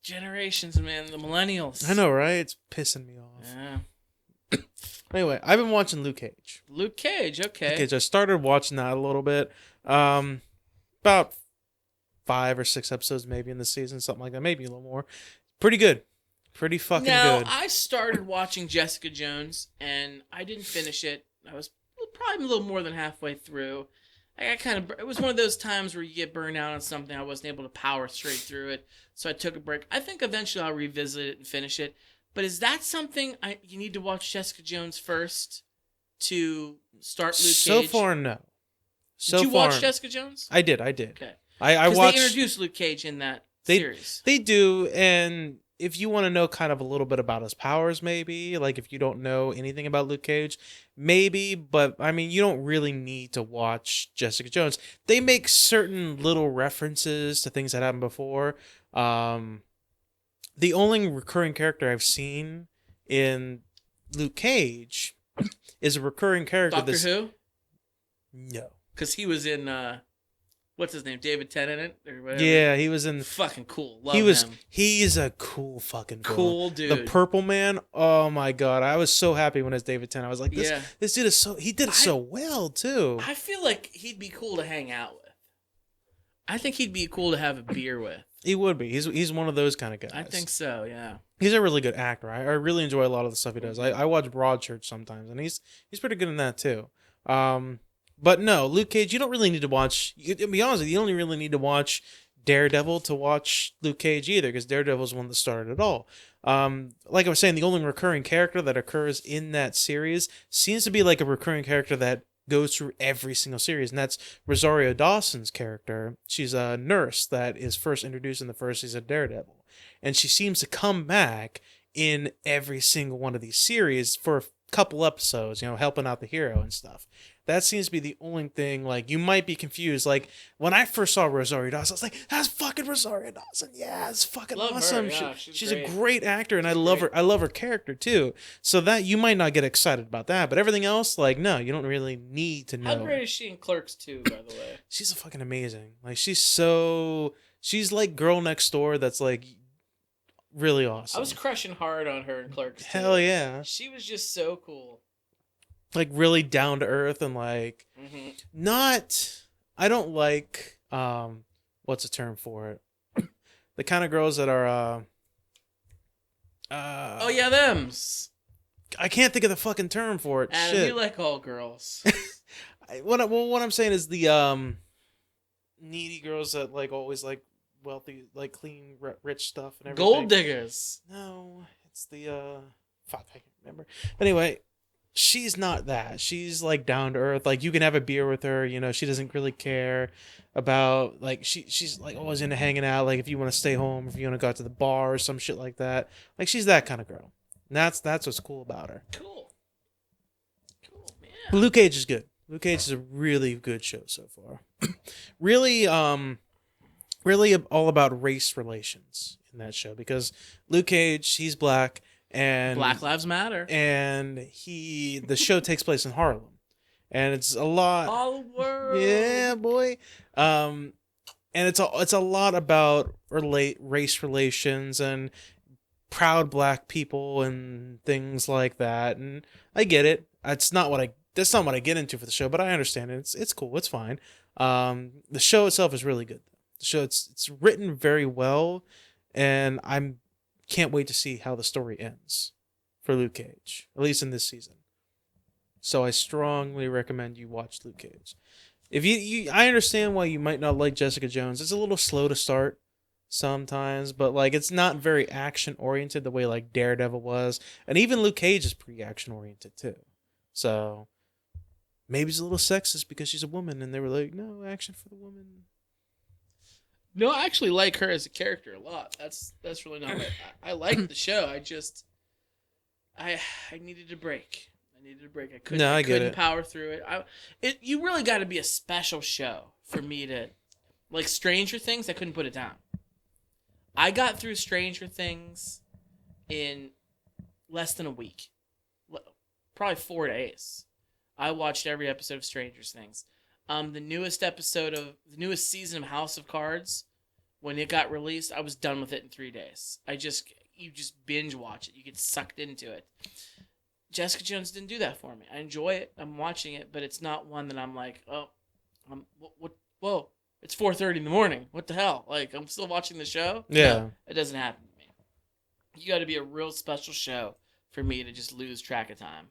Generations, man. The millennials. I know, right? It's pissing me off. Yeah. Anyway, I've been watching Luke Cage. Luke Cage, okay. Luke Cage. I started watching that a little bit. About 5 or 6 episodes maybe in the season, something like that. Maybe a little more. Pretty good. Pretty fucking Now, good. I started watching Jessica Jones, and I didn't finish it. I was probably a little more than halfway through. It was one of those times where you get burned out on something. I wasn't able to power straight through it, so I took a break. I think eventually I'll revisit it and finish it. But is that something you need to watch Jessica Jones first to start Luke Cage? So far, no. Did you watch Jessica Jones? I did. Okay. I 'Cause watched. they introduced Luke Cage in that series. They do, and if you want to know kind of a little bit about his powers, maybe, like if you don't know anything about Luke Cage, maybe, but I mean, you don't really need to watch Jessica Jones. They make certain little references to things that happened before. The only recurring character I've seen in Luke Cage is a recurring character. Doctor Who? No. Because he was in what's his name, David Tennant or whatever. Yeah, he was in. Fucking cool. Love him. He's a cool fucking villain. Cool dude. The Purple Man. Oh my god, I was so happy when it's David Tennant. I was like, Yeah. this dude is so. He did it so well too. I feel like he'd be cool to hang out with. I think he'd be cool to have a beer with. He would be. He's one of those kind of guys. I think so. Yeah. He's a really good actor. I really enjoy a lot of the stuff he does. I watch Broadchurch sometimes, and he's pretty good in that too. But no, Luke Cage, you don't really need to watch. To be honest with you, you don't really need to watch Daredevil to watch Luke Cage either, because Daredevil's the one that started it all. Like I was saying, the only recurring character that occurs in that series seems to be like a recurring character that goes through every single series, and that's Rosario Dawson's character. She's a nurse that is first introduced in the first season of Daredevil, and she seems to come back in every single one of these series for a couple episodes, helping out the hero and stuff. That seems to be the only thing. Like, you might be confused. Like, when I first saw Rosario Dawson, I was like, that's fucking Rosario Dawson. Yeah, it's fucking Love awesome. her. Yeah, she's great. a great actor, and I love her. I love her character too. So that you might not get excited about that, but everything else, like, no, you don't really need to know. How great is she in Clerks 2, by the way? She's a fucking amazing. Like, she's like girl next door. That's like really awesome. I was crushing hard on her in Clerks 2. Hell yeah. She was just so cool. Like, really down to earth and like I don't like what's the term for it? The kind of girls that are oh yeah, thems. I can't think of the fucking term for it. Adam, Shit. you like all girls. What I'm saying is the needy girls that like always like wealthy, like clean, rich stuff and everything. Gold diggers. No, it's the fuck, I can't remember. Anyway, she's not that. She's like down to earth. Like, you can have a beer with her. She doesn't really care about like she's like always into hanging out. Like, if you want to stay home, if you want to go out to the bar or some shit like that. Like, she's that kind of girl. And that's what's cool about her. Cool, man. Luke Cage is good. Luke Cage is a really good show so far. really all about race relations in that show, because Luke Cage, he's black. And Black Lives Matter. And the show takes place in Harlem, and it's a lot. All the world. Yeah, boy. And it's a lot about race relations and proud black people and things like that. And I get it. That's not what I get into for the show, but I understand it. It's cool. It's fine. The show itself is really good. The show it's written very well, and can't wait to see how the story ends for Luke Cage, at least in this season. So I strongly recommend you watch Luke Cage. If I understand why you might not like Jessica Jones. It's a little slow to start sometimes, but like, it's not very action oriented the way like Daredevil was, and even Luke Cage is pretty action oriented too. So maybe it's a little sexist because she's a woman, and they were like, no action for the woman. No, I actually like her as a character a lot. That's really not it. I like the show. I needed a break. I couldn't power through it. You really got to be a special show for me to like Stranger Things. I couldn't put it down. I got through Stranger Things in less than a week, probably 4 days. I watched every episode of Stranger Things. The newest season of House of Cards, when it got released, I was done with it in 3 days. You just binge watch it. You get sucked into it. Jessica Jones didn't do that for me. I enjoy it. I'm watching it, but it's not one that I'm like, oh, whoa, it's 4:30 in the morning. What the hell? Like, I'm still watching the show? Yeah. No, it doesn't happen to me. You got to be a real special show for me to just lose track of time.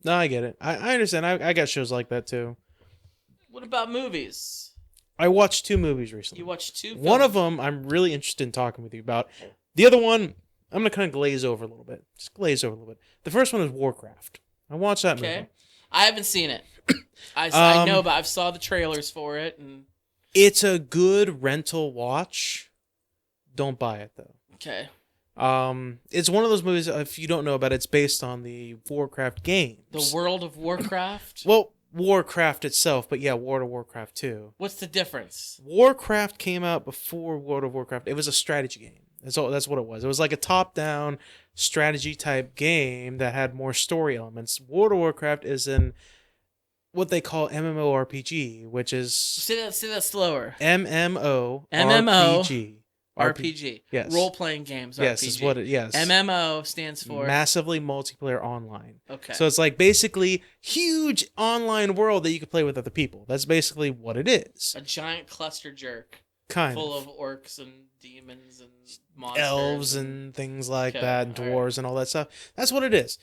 No, I get it. I understand. I got shows like that too. What about movies? I watched 2 movies recently. You watched 2 films? One of them I'm really interested in talking with you about. The other one, I'm going to kind of glaze over a little bit. Just glaze over a little bit. The first one is Warcraft. I watched that movie. I haven't seen it. I know, but I've saw the trailers for it. And it's a good rental watch. Don't buy it, though. Okay. It's one of those movies, if you don't know about it, it's based on the Warcraft games. The World of Warcraft? Well, Warcraft itself, but yeah, World of Warcraft 2. What's the difference? Warcraft came out before World of Warcraft. It was a strategy game. That's what it was. It was like a top-down strategy type game that had more story elements. World of Warcraft is an what they call MMORPG, which is Say that slower. MMORPG. RPG. Yes. Role-playing games. Yes, RPG. is what it. Yes. MMO stands for. Massively multiplayer online. Okay. So it's like basically huge online world that you can play with other people. That's basically what it is. A giant cluster jerk Kind full of. of orcs and demons and monsters. Elves and things like Okay, that, and all right. dwarves and all that stuff. That's what it is.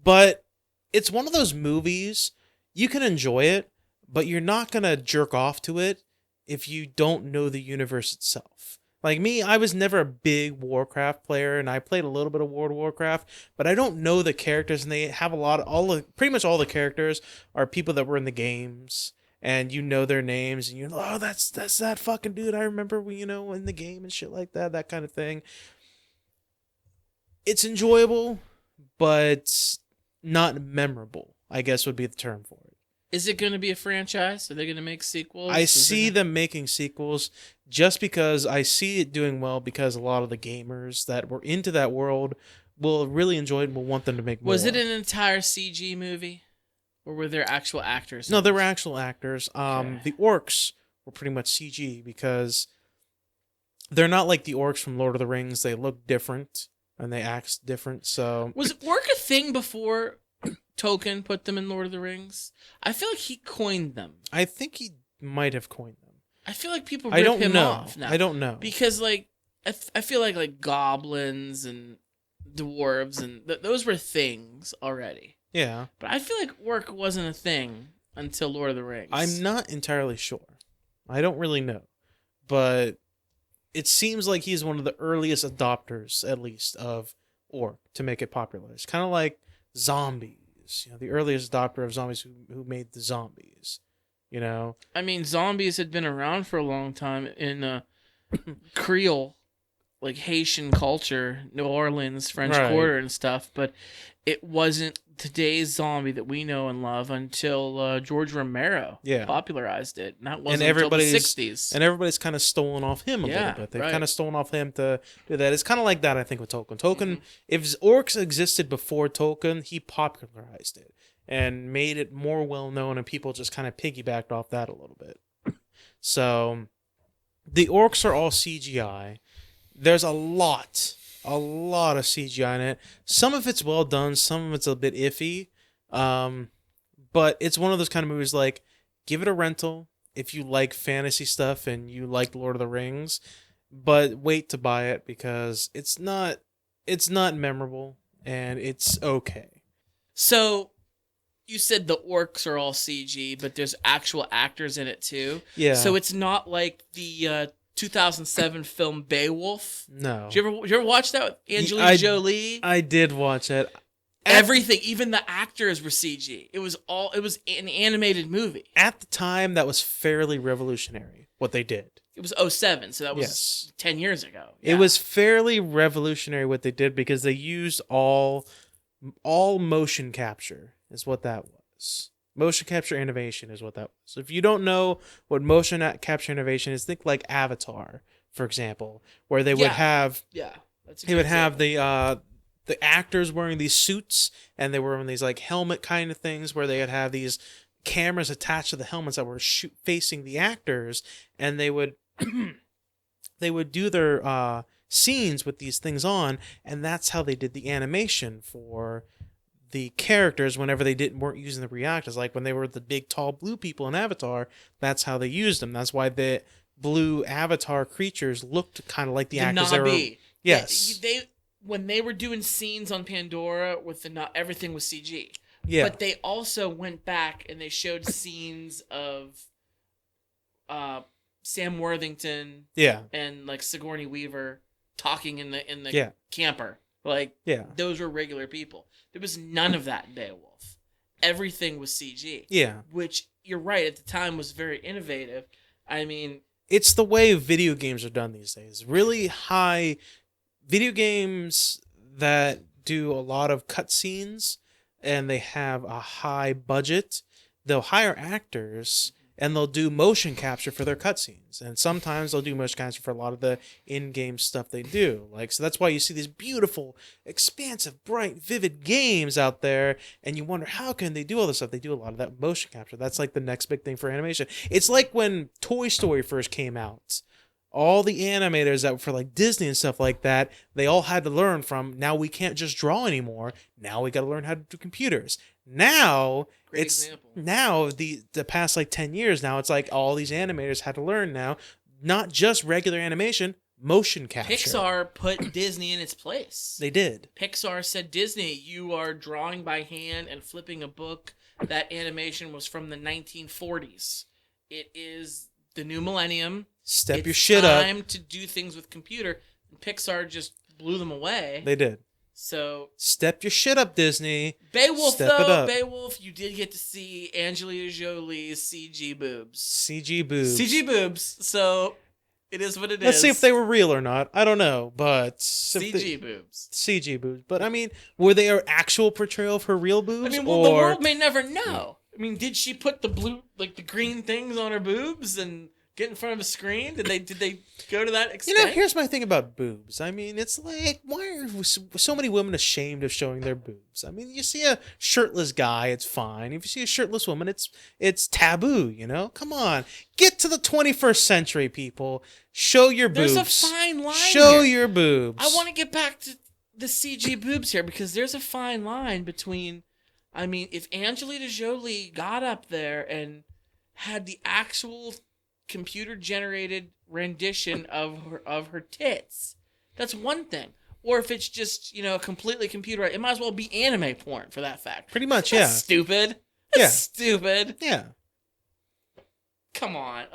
But it's one of those movies, you can enjoy it, but you're not going to jerk off to it if you don't know the universe itself. Like me, I was never a big Warcraft player, and I played a little bit of World of Warcraft, but I don't know the characters, and they have pretty much all the characters are people that were in the games, and you know their names, and you're like, oh, that's that fucking dude I remember, in the game and shit like that kind of thing. It's enjoyable, but not memorable, I guess would be the term for it. Is it going to be a franchise? Are they going to make sequels? I see them making sequels just because I see it doing well, because a lot of the gamers that were into that world will really enjoy it and will want them to make more. Was it an entire CG movie? Or were there actual actors? No, there were actual actors. Okay. The orcs were pretty much CG because they're not like the orcs from Lord of the Rings. They look different and they act different. So Was orc a thing before Tolkien put them in Lord of the Rings? I feel like he coined them. I think he might have coined them. I feel like people I rip don't him know. off now. I don't know. Because, like, I feel like goblins and dwarves and those were things already. Yeah. But I feel like orc wasn't a thing until Lord of the Rings. I'm not entirely sure. I don't really know. But it seems like he's one of the earliest adopters, at least, of orc to make it popular. It's kind of like zombies. The earliest adopter of zombies who made the zombies. I mean, zombies had been around for a long time in Creole, like Haitian culture, New Orleans, French Right. Quarter and stuff, but it wasn't today's zombie that we know and love until George Romero Yeah. popularized it. And that And wasn't until the everybody's- 60s. And everybody's kind of stolen off him a Yeah, little bit. They've right. kind of stolen off him to do that. It's kind of like that, I think, with Tolkien. Tolkien, Mhm. if orcs existed before Tolkien, he popularized it and made it more well-known, and people just kind of piggybacked off that a little bit. So the orcs are all CGI. There's a lot of CGI in it. Some of it's well done, some of it's a bit iffy. But it's one of those kind of movies, like, give it a rental if you like fantasy stuff and you like Lord of the Rings, but wait to buy it because it's not memorable and it's okay. So, you said the orcs are all CG, but there's actual actors in it too. Yeah. So it's not like the 2007 film Beowulf. No. Did you ever watch that with Angelina I- Jolie? I did watch it. Everything, even the actors were CG. It was an animated movie. At the time, that was fairly revolutionary, what they did. It was 07, so that was Yes. 10 years ago. It was fairly revolutionary what they did because they used all motion capture is what that was. Motion capture innovation is what that was. So if you don't know what motion capture innovation is, think like Avatar, for example, where they would Yeah. have Yeah. That's a they good would have example. the actors wearing these suits, and they were wearing these like helmet kind of things where they would have these cameras attached to the helmets that were facing the actors, and they would they would do their scenes with these things on, and that's how they did the animation for the characters whenever they weren't using the reactors. Like when they were the big tall blue people in Avatar, that's how they used them. That's why the blue Avatar creatures looked kind of like the actors. Navi. Yes. They when they were doing scenes on Pandora with everything was CG. Yeah. But they also went back and they showed scenes of Sam Worthington Yeah. and like Sigourney Weaver talking in the Yeah. camper. Like Yeah. those were regular people. There was none of that in Beowulf. Everything was CG. Yeah. Which you're right, at the time was very innovative. I mean, It's the way video games are done these days. Really high video games that do a lot of cutscenes and they have a high budget. They'll hire actors and they'll do motion capture for their cutscenes, and sometimes they'll do motion capture for a lot of the in-game stuff they do. Like, so that's why you see these beautiful, expansive, bright, vivid games out there, and you wonder how can they do all this stuff. They do a lot of that motion capture. That's like the next big thing for animation. It's like when Toy Story first came out. All the animators that were for like Disney and stuff like that, they all had to learn from, now we can't just draw anymore. Now we got to learn how to do computers. Now Great it's example. now the past like 10 years now, it's like all these animators had to learn now, not just regular animation, motion capture. Pixar put Disney in its place. They did. Pixar said, Disney, you are drawing by hand and flipping a book. That animation was from the 1940s. It is the new millennium. Step your shit up. It's time to do things with computer. And Pixar just blew them away. They did. So Step your shit up, Disney. Beowulf, Step it though, up. Beowulf, you did get to see Angelina Jolie's CG boobs. CG boobs. CG boobs. So it is what it is. Let's see if they were real or not. I don't know, but CG boobs. CG boobs. But I mean, were they an actual portrayal of her real boobs? I mean, well, the world may never know. I mean, did she put the blue, like the green things on her boobs and get in front of a screen? Did they go to that extent? Here's my thing about boobs. I mean, it's like, why are so many women ashamed of showing their boobs? I mean, you see a shirtless guy, it's fine. If you see a shirtless woman, it's taboo, Come on. Get to the 21st century, people. Show your boobs. There's a fine line Show here. your boobs. I want to get back to the CG boobs here because there's a fine line between, I mean, if Angelina Jolie got up there and had the actual computer-generated rendition of her tits, that's one thing. Or if it's just, completely computerized, it might as well be anime porn for that fact. Pretty much, That's yeah. stupid. Yeah. That's stupid. Yeah. Come on.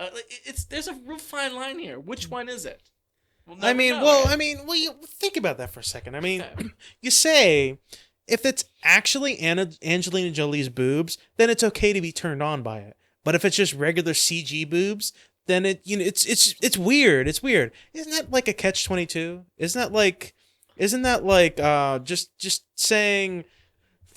There's a real fine line here. Which one is it? We'll I never mean, know, well, right? you think about that for a second. I mean, Okay. you say if it's actually Angelina Jolie's boobs, then it's okay to be turned on by it. But if it's just regular CG boobs, then it's weird. It's weird. Isn't that like a catch-22? Isn't that like just saying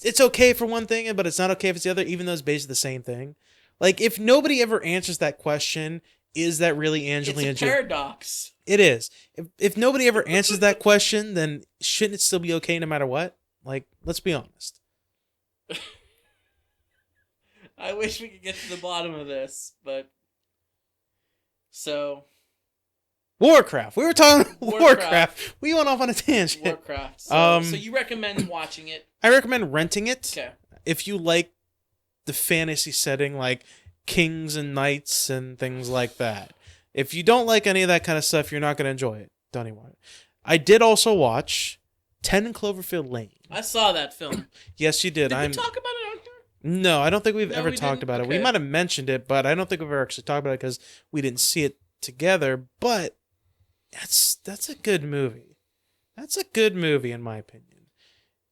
it's okay for one thing, but it's not okay if it's the other, even though it's basically the same thing? Like, if nobody ever answers that question, is that really Angelina It's a Jolie? paradox. It is. If nobody ever answers that question, then shouldn't it still be okay no matter what? Like, let's be honest. I wish we could get to the bottom of this, but so Warcraft. We were talking Warcraft. Warcraft. We went off on a tangent. Warcraft. So, Um, so you recommend watching it? I recommend renting it Okay. if you like the fantasy setting, like kings and knights and things like that. If you don't like any of that kind of stuff, you're not going to enjoy it. Don't even watch it. I did also watch 10 Cloverfield Lane. I saw that film. Yes, you did. Did we talk about it on here? No, I don't think we've No, ever we talked didn't? about it. We Okay. might have mentioned it, but I don't think we've ever actually talked about it because we didn't see it together. But that's a good movie. That's a good movie, in my opinion.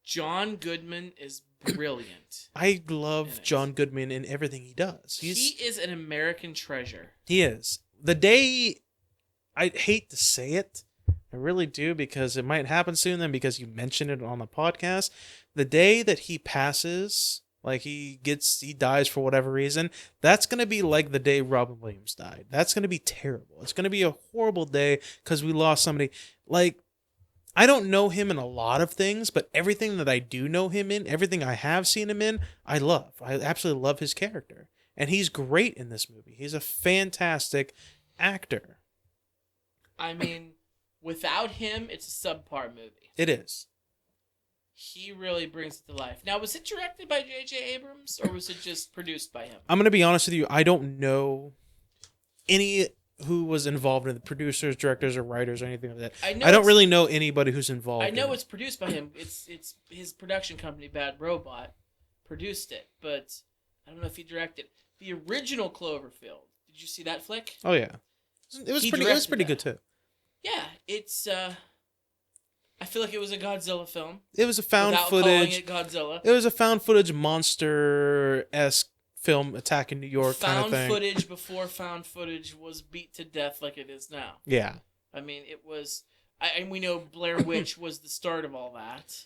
John Goodman is brilliant. I In love it. John Goodman in everything he does. He is an American treasure. He is. The day, I hate to say it, I really do, because it might happen soon then, because you mentioned it on the podcast. The day that he passes, like he dies for whatever reason, that's going to be like the day Robin Williams died. That's going to be terrible. It's going to be a horrible day because we lost somebody. Like, I don't know him in a lot of things, but everything that I do know him in, everything I have seen him in, I love. I absolutely love his character. And he's great in this movie. He's a fantastic actor. I mean, without him, it's a subpar movie. It is. He really brings it to life. Now, was it directed by J.J. Abrams, or was it just produced by him? I'm going to be honest with you. I don't know any who was involved in the producers, directors, or writers, or anything like that. I don't it's- really know anybody who's involved. I know in it's produced by him. It's his production company, Bad Robot, produced it, but I don't know if he directed. The original Cloverfield. Did you see that flick? Oh yeah, it was He pretty. It was directed pretty that. good too. Yeah, it's. I feel like it was a Godzilla film. It was a found without calling footage. it Godzilla. It was a found footage monster-esque film attacking New York kind of Found thing. footage before found footage was beat to death like it is now. Yeah. I mean, it was. And we know Blair Witch was the start of all that,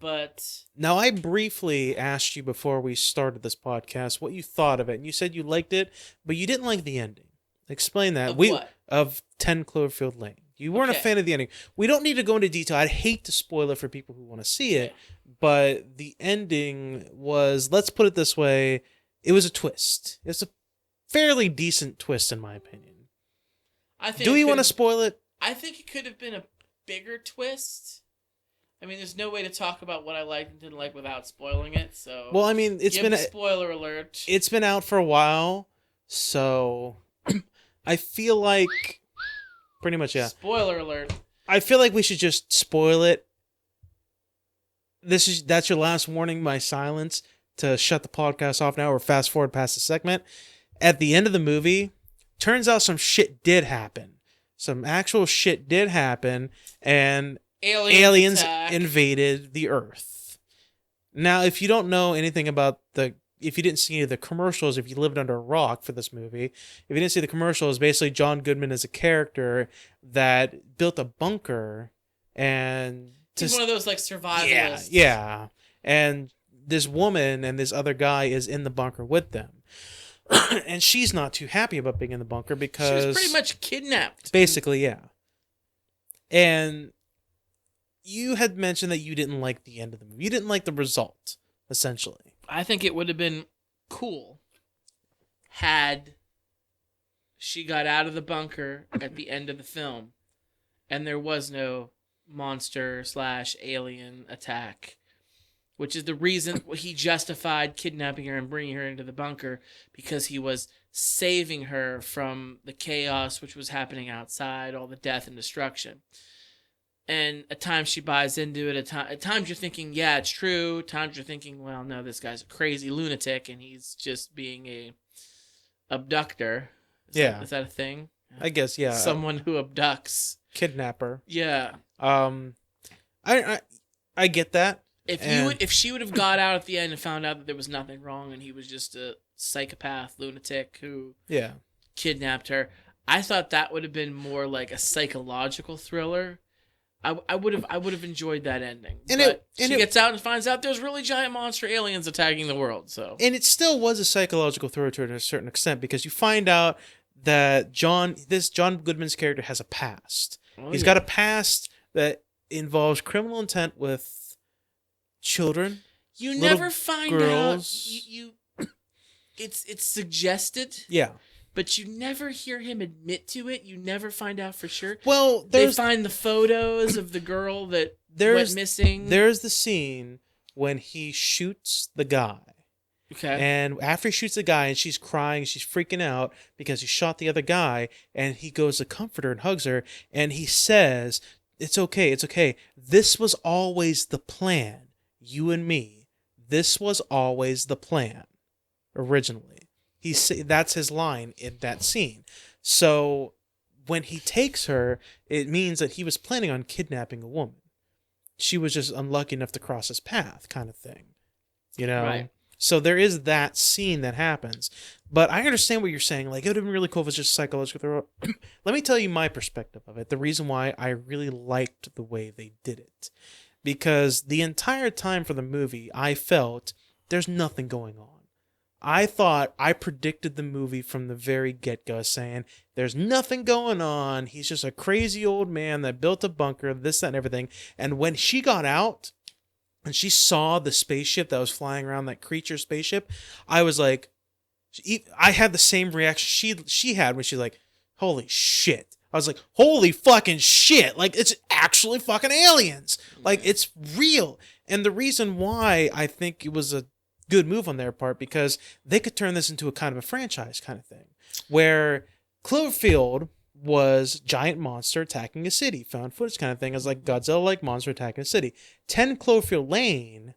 but Now, I briefly asked you before we started this podcast what you thought of it, and you said you liked it, but you didn't like the ending. Explain that. Of what? Of 10 Cloverfield Lane. You weren't a Okay. fan of the ending. We don't need to go into detail. I'd hate to spoil it for people who want to see it, but the ending was, let's put it this way, it was a twist. It's a fairly decent twist, in my opinion. I think Do we want to could've- spoil it? I think it could have been a bigger twist. I mean, there's no way to talk about what I liked and didn't like without spoiling it. So, Well, I mean, it's give been the spoiler alert. it's been out for a while, so I feel like pretty much, yeah. Spoiler alert. I feel like we should just spoil it. That's your last warning, my silence, to shut the podcast off now or fast forward past the segment. At the end of the movie, turns out some shit did happen. Some actual shit did happen, and aliens attack. invaded the Earth. Now, if you don't know anything about if you didn't see any of the commercials, if you lived under a rock for this movie, if you didn't see the commercials, basically John Goodman is a character that built a bunker and He's one of those like survivalists. yeah. And this woman and this other guy is in the bunker with them. And she's not too happy about being in the bunker She because was pretty much kidnapped. basically, yeah. And you had mentioned that you didn't like the end of the movie. You didn't like the result, essentially. I think it would have been cool had she got out of the bunker at the end of the film and there was no monster/alien attack, which is the reason he justified kidnapping her and bringing her into the bunker, because he was saving her from the chaos which was happening outside, all the death and destruction. And at times she buys into it. At times you're thinking, yeah, it's true. At times you're thinking, well, no, this guy's a crazy lunatic and he's just being a abductor. Is that a thing? I guess, yeah. Someone who abducts. Kidnapper. Yeah. I get that. If she would have got out at the end and found out that there was nothing wrong and he was just a psychopath lunatic who Yeah. kidnapped her, I thought that would have been more like a psychological thriller. I would have enjoyed that ending. She gets out and finds out there's really giant monster aliens attacking the world. So And it still was a psychological thriller to a certain extent, because you find out that John Goodman's character has a past. He's got a past that involves criminal intent with children. You little never find girls. out. You it's suggested, Yeah. but you never hear him admit to it. You never find out for sure. Well, They find the photos of the girl that went missing. There's the scene when he shoots the guy. Okay. And after he shoots the guy and she's crying, she's freaking out because he shot the other guy, and he goes to comfort her and hugs her, and he says, it's okay. This was always the plan. You and me. This was always the plan. Originally. That's his line in that scene. So when he takes her, it means that he was planning on kidnapping a woman. She was just unlucky enough to cross his path, kind of thing. You know? Right. So there is that scene that happens. But I understand what you're saying. Like, it would have been really cool if it was just psychological thriller. Let me tell you my perspective of it. The reason why I really liked the way they did it. Because the entire time for the movie, I felt there's nothing going on. I thought I predicted the movie from the very get-go, saying there's nothing going on. He's just a crazy old man that built a bunker, this, that, and everything. And when she got out and she saw the spaceship that was flying around, that creature spaceship, I was like, I had the same reaction she had when she's like, holy shit. I was like, holy fucking shit. Like, it's actually fucking aliens. Like, it's real. And the reason why I think it was a good move on their part, because they could turn this into a kind of a franchise kind of thing, where Cloverfield was giant monster attacking a city, found footage kind of thing. It's like Godzilla-like monster attacking a city. 10 Cloverfield Lane,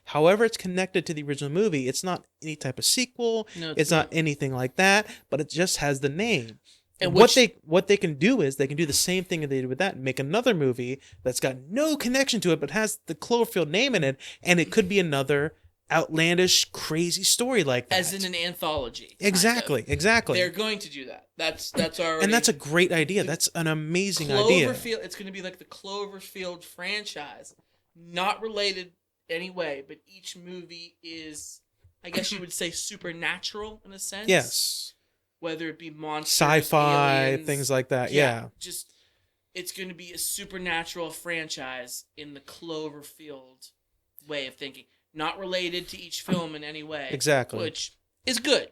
however it's connected to the original movie, it's not any type of sequel. No, it's not anything like that, but it just has the name. And what they can do is they can do the same thing that they did with that and make another movie that's got no connection to it but has the Cloverfield name in it, and it could be another outlandish, crazy story like that. As in an anthology. Exactly. They're going to do that. That's already. And that's a great idea. That's an amazing Cloverfield, idea. it's going to be like the Cloverfield franchise. not related anyway, but each movie is, I guess you would say, supernatural in a sense. Yes. Whether it be monsters, Sci-fi, aliens, things like that. Yeah. Just, it's going to be a supernatural franchise in the Cloverfield way of thinking. Not related to each film in any way. Exactly. Which is good.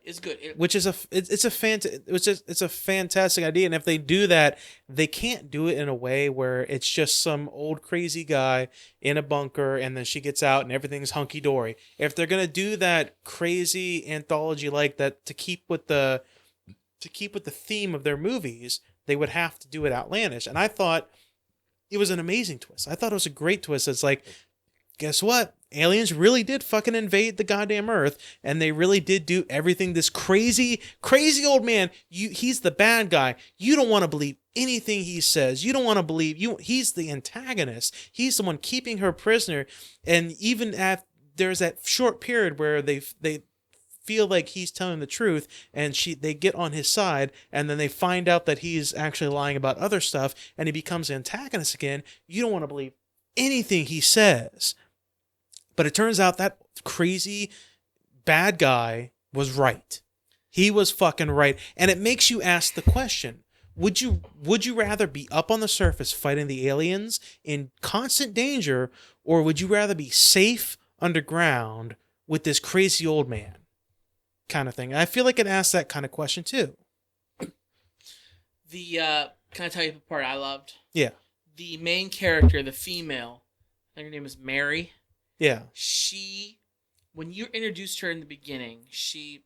Which is it's a fantastic idea, and if they do that, they can't do it in a way where it's just some old crazy guy in a bunker and then she gets out and everything's hunky dory. If they're gonna do that crazy anthology like that to keep with the theme of their movies, they would have to do it outlandish. And I thought it was an amazing twist. I thought it was a great twist. It's like, guess what? Aliens really did fucking invade the goddamn Earth, and they really did do everything. This crazy old man, he's the bad guy. You don't want to believe anything he says. You don't want to believe he's the antagonist. He's the one keeping her prisoner. And even there's that short period where they feel like he's telling the truth, and they get on his side, and then they find out that he's actually lying about other stuff, and he becomes the antagonist again. You don't want to believe anything he says. But it turns out that crazy bad guy was right. He was fucking right. And it makes you ask the question, would you rather be up on the surface fighting the aliens in constant danger, or would you rather be safe underground with this crazy old man kind of thing? And I feel like it asks that kind of question too. Can I tell you the part I loved? Yeah. The main character, the female, I think her name is Mary. Yeah. When you introduced her in the beginning, she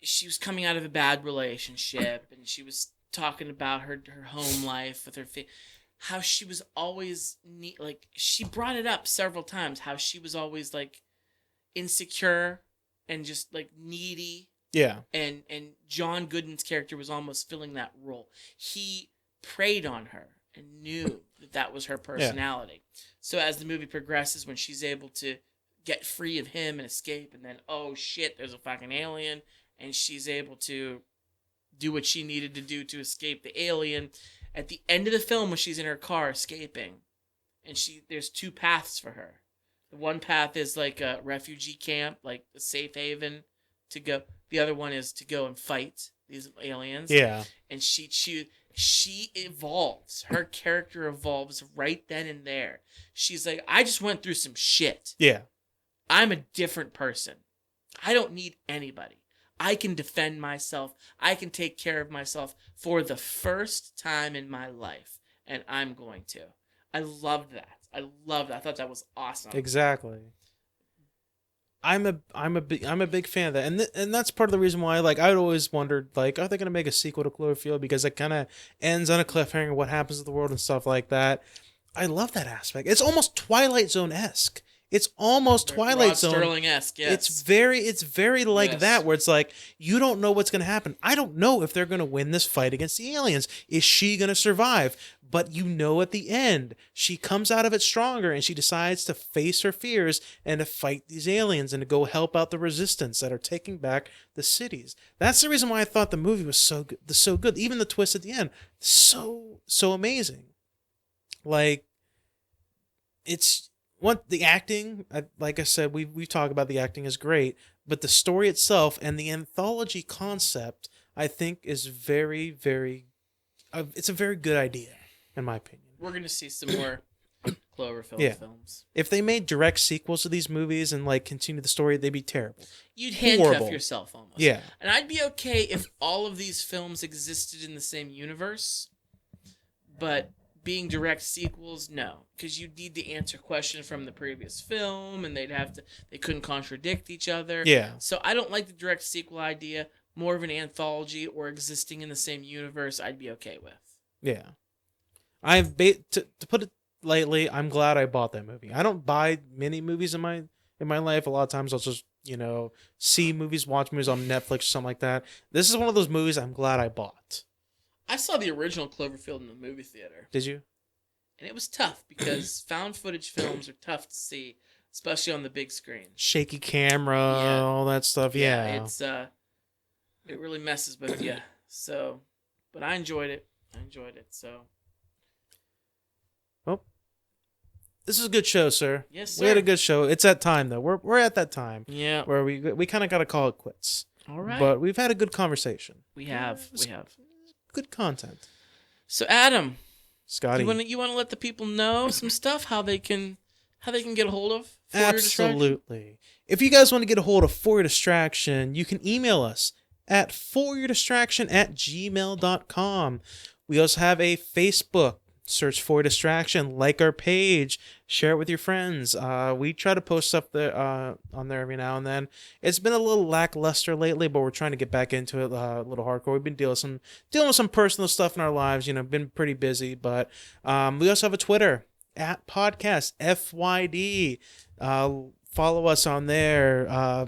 was coming out of a bad relationship, and she was talking about her home life with her how she was always she brought it up several times, how she was always like insecure and just like needy. Yeah. And John Goodman's character was almost filling that role. He preyed on her and knew that was her personality. Yeah. So as the movie progresses, when she's able to get free of him and escape, and then, oh shit, there's a fucking alien, and she's able to do what she needed to do to escape the alien. At the end of the film, when she's in her car escaping, and there's two paths for her. The one path is like a refugee camp, like a safe haven to go. The other one is to go and fight these aliens. Yeah. And she evolves. Her character evolves right then and there. She's like, I just went through some shit. Yeah. I'm a different person. I don't need anybody. I can defend myself. I can take care of myself for the first time in my life. And I'm going to. I loved that. I thought that was awesome. Exactly. I'm a big fan of that, and that's part of the reason why, like, I'd always wondered, like, are they gonna make a sequel to Cloverfield, because it kind of ends on a cliffhanger, what happens to the world and stuff like that. I love that aspect. It's almost Twilight Zone-esque. It's almost Twilight Zone. Sterling-esque, yes. It's very like yes. that, where it's like, you don't know what's going to happen. I don't know if they're going to win this fight against the aliens. Is she going to survive? But you know at the end, she comes out of it stronger, and she decides to face her fears and to fight these aliens and to go help out the resistance that are taking back the cities. That's the reason why I thought the movie was so good. Even the twist at the end, so amazing. Like, it's... the acting, like I said, we talk about the acting is great, but the story itself and the anthology concept, I think, is very, very, it's a very good idea, in my opinion. We're going to see some more Cloverfield films. If they made direct sequels to these movies and, like, continue the story, they'd be terrible. You'd handcuff yourself almost. Yeah. And I'd be okay if all of these films existed in the same universe, but... being direct sequels, no, because you'd need to answer questions from the previous film, and they couldn't contradict each other. Yeah. So I don't like the direct sequel idea. More of an anthology or existing in the same universe, I'd be okay with. Yeah. To put it lightly, I'm glad I bought that movie. I don't buy many movies in my life. A lot of times I'll just, see movies, watch movies on Netflix or something like that. This is one of those movies I'm glad I bought. I saw the original Cloverfield in the movie theater. Did you? And it was tough because found footage films are tough to see, especially on the big screen. Shaky camera, all that stuff. Yeah. It's it really messes with you. So, but I enjoyed it. So, well, This is a good show, sir. Yes, We had sir. a good show. It's that time though. We're at that time Yeah. where we kind of got to call it quits. All right. But we've had a good conversation. We have. Good content. So Adam, Scotty. you want to let the people know some stuff, how they can get a hold of For Your Distraction? Absolutely. If you guys want to get a hold of For Your Distraction, you can email us at foryourdistraction@gmail.com. We also have a Facebook. Search For Your Distraction, like our page, share it with your friends. We try to post stuff there on there every now and then. It's been a little lackluster lately, but we're trying to get back into it a little hardcore. We've been dealing with some personal stuff in our lives. Been pretty busy, but we also have a Twitter at podcast FYD. Follow us on there.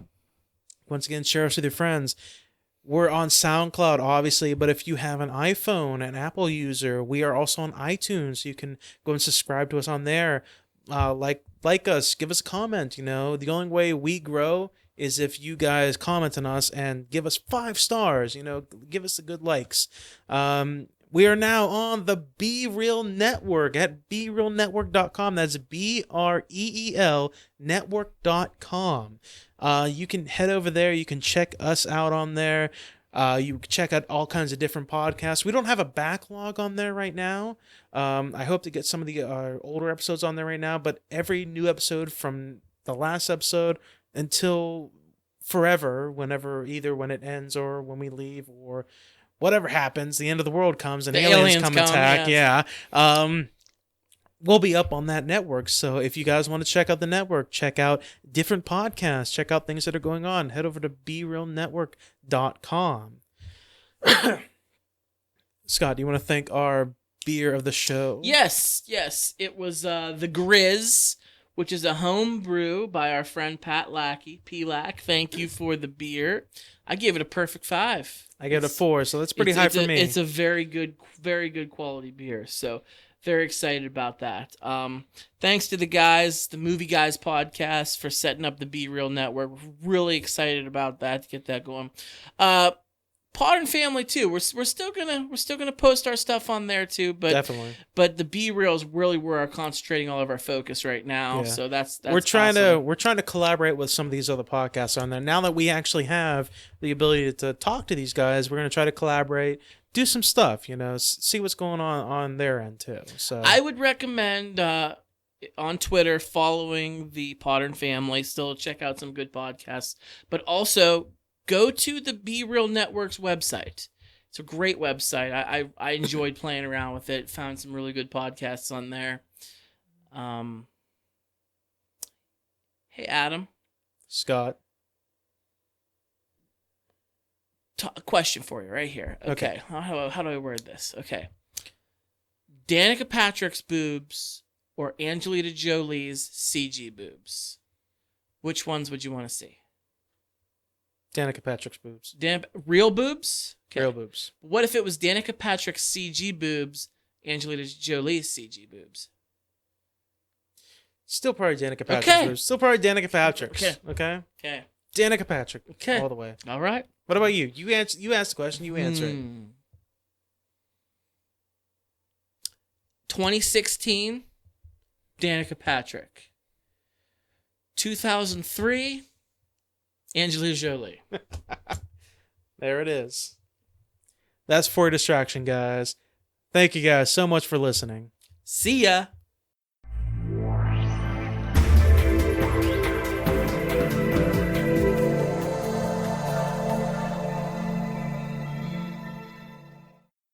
Once again, share us with your friends. We're on SoundCloud, obviously, but if you have an iPhone, an Apple user, we are also on iTunes. So you can go and subscribe to us on there. Like us, give us a comment. The only way we grow is if you guys comment on us and give us 5 stars. Give us the good likes. We are now on the Be Real Network at BeRealNetwork.com. That's BREEL Network.com. You can head over there. You can check us out on there. You can check out all kinds of different podcasts. We don't have a backlog on there right now. I hope to get some of the older episodes on there right now, but every new episode from the last episode until forever, either when it ends or when we leave or whatever happens, the end of the world comes and aliens come attack. Yeah. We'll be up on that network. So if you guys want to check out the network, check out different podcasts, check out things that are going on, head over to BeRealNetwork.com. Scott, do you want to thank our beer of the show? Yes. It was the Grizz, which is a home brew by our friend Pat Lackey. P-Lack, thank you for the beer. I gave it a perfect 5. I gave it a 4, so that's pretty high for me. It's a very good quality beer. So very excited about that. Thanks to the guys, the Movie Guys podcast, for setting up the Be Real Network. We're really excited about that, to get that going. Podern Family too. We're still gonna post our stuff on there too, but definitely. But the Be Real is really where we're concentrating all of our focus right now. Yeah. So that's we're trying awesome. to collaborate with some of these other podcasts on there. Now that we actually have the ability to talk to these guys, we're gonna try to collaborate, do some stuff, see what's going on their end too. So I would recommend on Twitter following the Podern Family. Still check out some good podcasts, but also go to the Be Real Network's website. It's a great website. I enjoyed playing around with it. Found some really good podcasts on there. Hey, Adam. Scott. A question for you right here. Okay. How do I word this? Okay. Danica Patrick's boobs or Angelina Jolie's CG boobs? Which ones would you want to see? Danica Patrick's boobs. Real boobs? Okay. Real boobs. What if it was Danica Patrick's CG boobs, Angelina Jolie's CG boobs? Still probably Danica Patrick's boobs. Still probably Danica Patrick's. Okay. Danica Patrick. Okay. All the way. All right. What about you? You asked the question. You answer it. 2016, Danica Patrick. 2003, Angelina Jolie. There it is. That's For Your Distraction, guys. Thank you guys so much for listening. See ya.